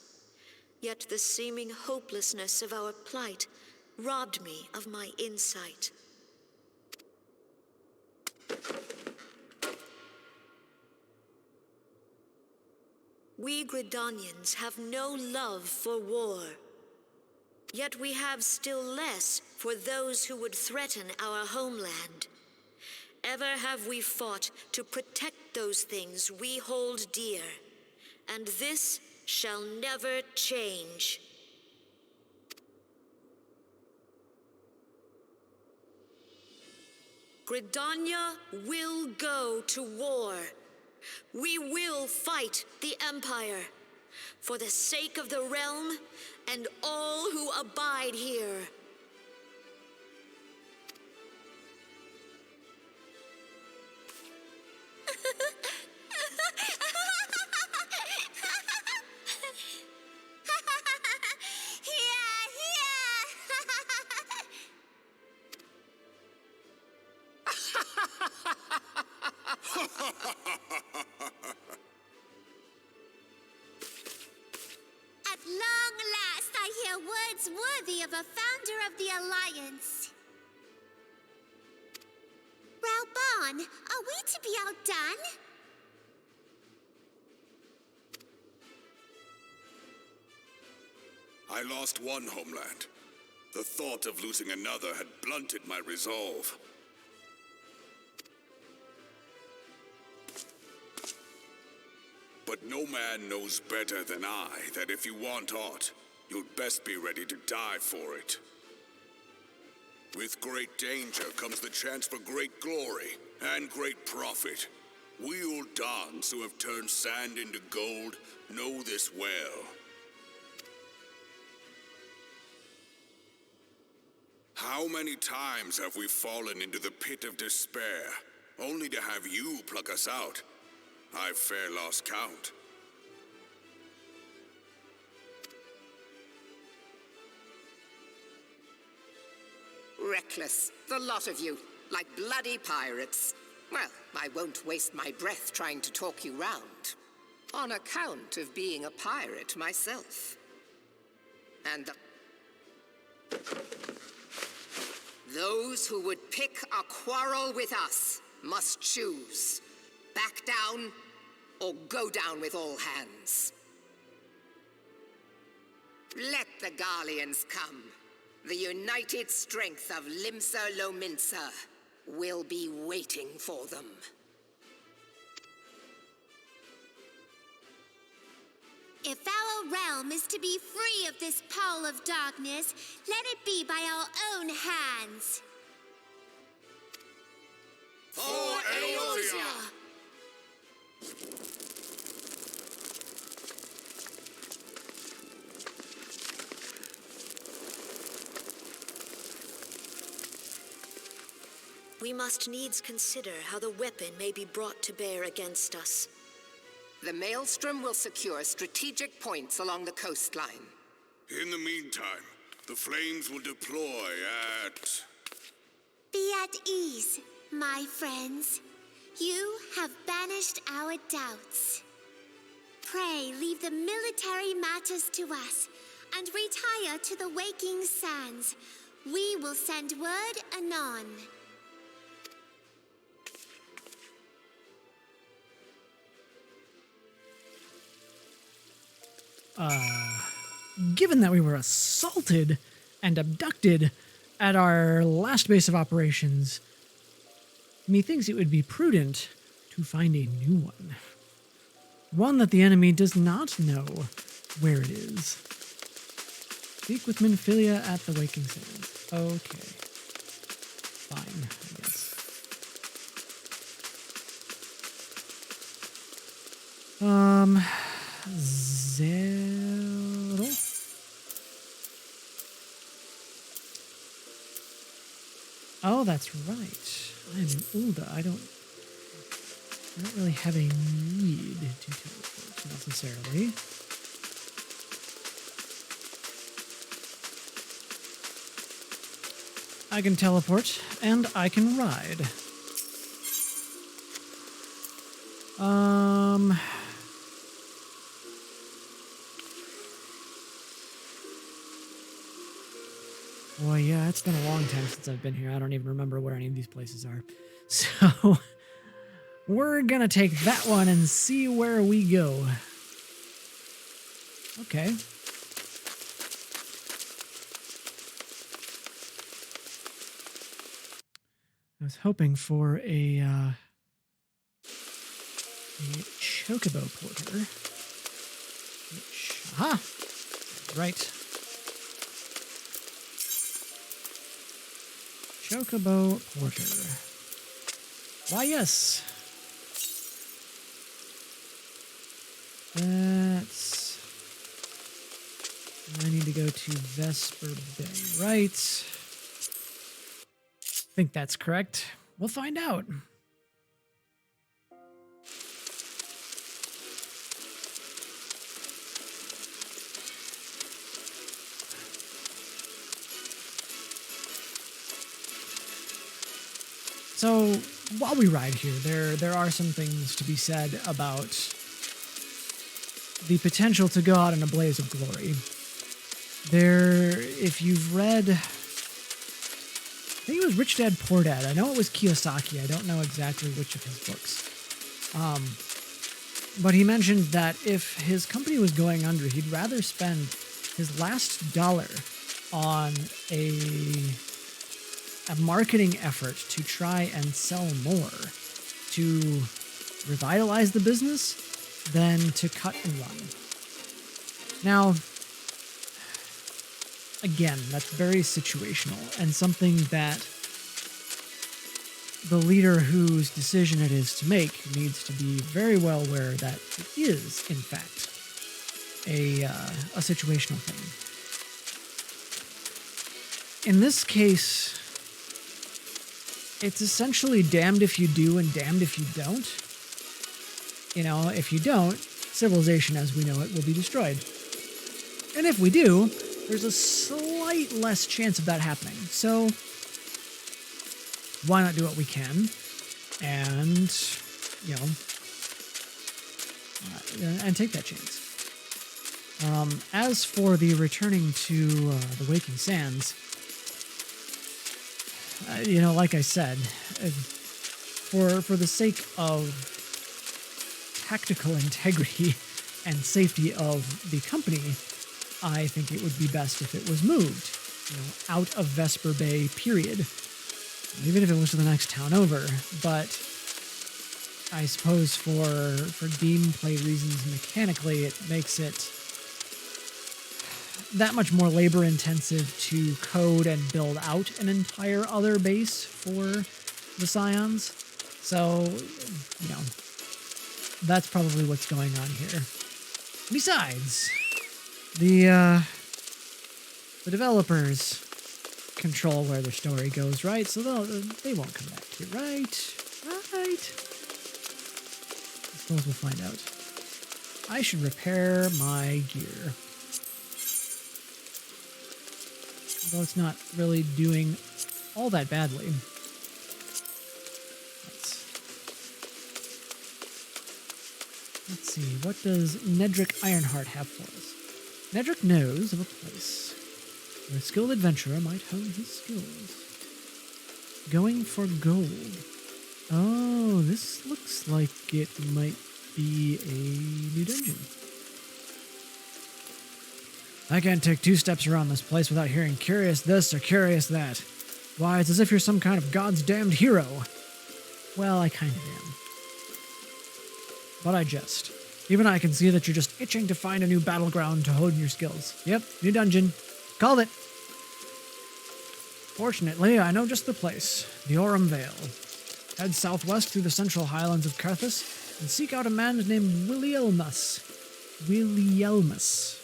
Yet the seeming hopelessness of our plight robbed me of my insight. We Gridanians have no love for war. Yet we have still less for those who would threaten our homeland. Ever have we fought to protect those things we hold dear, and this shall never change. Gridania will go to war. We will fight the Empire for the sake of the realm and all who abide here.
At long last, I hear words worthy of a founder of the Alliance. Ralban, are we to be outdone?
I lost one homeland, The thought of losing another had blunted my resolve. But no man knows better than I that if you want aught, you'd best be ready to die for it. With great danger comes the chance for great glory and great profit. We old dons who have turned sand into gold know this well. How many times have we fallen into the pit of despair, only to have you pluck us out? I've fair lost count.
Reckless, the lot of you, like bloody pirates. Well, I won't waste my breath trying to talk you round, on account of being a pirate myself. And those who would pick a quarrel with us must choose. Back down, or go down with all hands. Let the Garleans come. The united strength of Limsa Lominsa will be waiting for them.
If our realm is to be free of this pall of darkness, let it be by our own hands.
For Eorzea!
We must needs consider how the weapon may be brought to bear against us.
The Maelstrom will secure strategic points along the coastline.
In the meantime, the flames will deploy at...
Be at ease, my friends. You have banished our doubts. Pray leave the military matters to us, and retire to the waking sands. We will send word anon.
Given that we were assaulted and abducted at our last base of operations, methinks it would be prudent to find a new one. One that the enemy does not know where it is. Speak with Minfilia at the Waking Sands. Okay. Fine, I guess. Zero? Oh, that's right. I'm an Ulda. I don't really have a need to teleport necessarily. I can teleport and I can ride. Boy, yeah, it's been a long time since I've been here. I don't even remember where any of these places are. So, we're gonna take that one and see where we go. Okay. I was hoping for a chocobo porter. Aha! Right. Chocobo porter. Why, yes. That's... I need to go to Vesper Bay, right? I think that's correct. We'll find out. So, while we ride here, there are some things to be said about the potential to go out in a blaze of glory. If you've read... I think it was Rich Dad Poor Dad. I know it was Kiyosaki. I don't know exactly which of his books. But he mentioned that if his company was going under, he'd rather spend his last dollar on a marketing effort to try and sell more, to revitalize the business, than to cut and run. Now, again, that's very situational and something that the leader whose decision it is to make needs to be very well aware that it is, in fact, a situational thing. In this case, it's essentially damned if you do and damned if you don't. You know, if you don't, civilization as we know it will be destroyed. And if we do, there's a slight less chance of that happening. So why not do what we can and, you know, and take that chance. As for the returning to the Waking Sands, you know, like I said, for the sake of tactical integrity and safety of the company, I think it would be best if it was moved, you know, out of Vesper Bay, period. Even if it was to the next town over. But I suppose for gameplay reasons, mechanically, it makes it that much more labor intensive to code and build out an entire other base for the Scions. So, you know, that's probably what's going on here. Besides, the developers control where their story goes, right? So they won't come back here, right? Right. I suppose we'll find out. I should repair my gear. Although it's not really doing all that badly. Let's see, what does Nedrick Ironheart have for us? Nedrick knows of a place where a skilled adventurer might hone his skills. Going for gold. Oh, this looks like it might be a new dungeon. I can't take 2 steps around this place without hearing curious this or curious that. Why, it's as if you're some kind of God's damned hero. Well, I kind of am. But I jest. Even I can see that you're just itching to find a new battleground to hone your skills. Yep, new dungeon. Called it. Fortunately, I know just the place. The Aurum Vale. Head southwest through the central highlands of Carthus and seek out a man named Willielmus. Willielmus?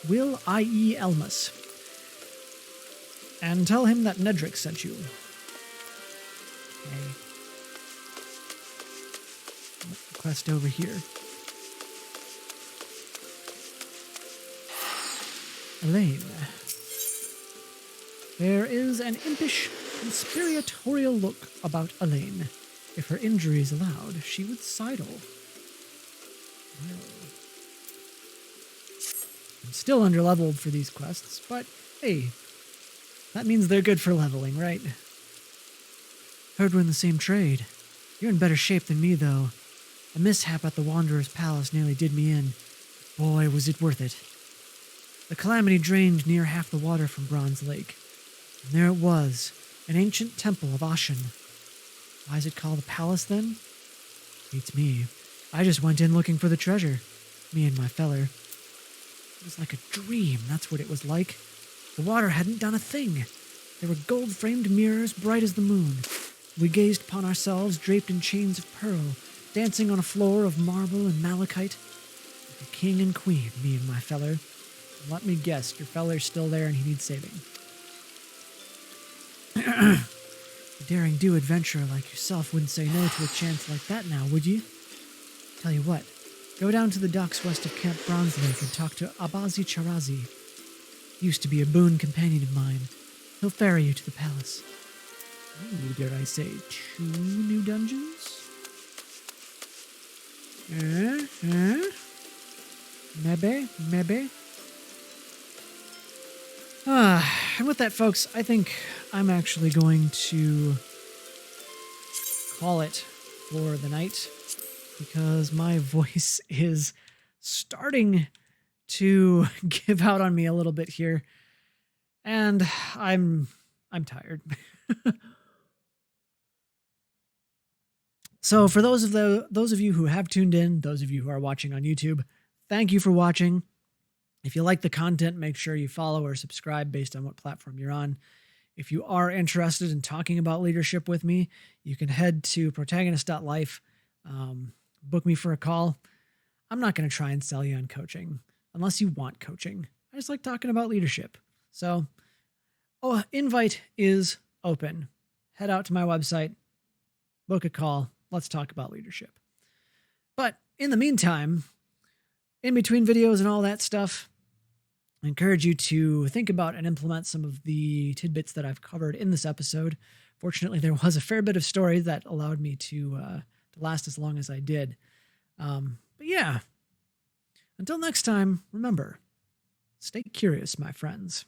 Will-I-E-Elmus. And tell him that Nedrick sent you. Okay. Quest over here. Elaine. There is an impish, conspiratorial look about Elaine. If her injuries allowed, she would sidle. Well, I'm still underleveled for these quests, but hey, that means they're good for leveling, right? Heard we're in the same trade. You're in better shape than me, though. A mishap at the Wanderer's Palace nearly did me in. Boy, was it worth it. The calamity drained near half the water from Bronze Lake. And there it was, an ancient temple of Ashen. Why is it called a palace, then? Beats me. I just went in looking for the treasure. Me and my feller. It was like a dream, that's what it was like. The water hadn't done a thing. There were gold-framed mirrors bright as the moon. We gazed upon ourselves draped in chains of pearl, dancing on a floor of marble and malachite. Like a king and queen, me and my feller. Let me guess, your feller's still there and he needs saving. A daring-do adventurer like yourself wouldn't say no to a chance like that now, would you? Tell you what, go down to the docks west of Camp Bronze Lake and talk to Abazi Charazi. Used to be a boon companion of mine. He'll ferry you to the palace. Ooh, dare I say, 2 new dungeons? Maybe. And with that, folks, I think I'm actually going to call it for the night because my voice is starting to give out on me a little bit here, and I'm tired. So for those of you who have tuned in, those of you who are watching on YouTube, thank you for watching. If you like the content, make sure you follow or subscribe based on what platform you're on. If you are interested in talking about leadership with me, you can head to protagonist.life, book me for a call. I'm not going to try and sell you on coaching unless you want coaching. I just like talking about leadership. So, invite is open. Head out to my website, book a call. Let's talk about leadership. But in the meantime, in between videos and all that stuff, I encourage you to think about and implement some of the tidbits that I've covered in this episode. Fortunately, there was a fair bit of story that allowed me to last as long as I did. But yeah, until next time, remember, stay curious, my friends.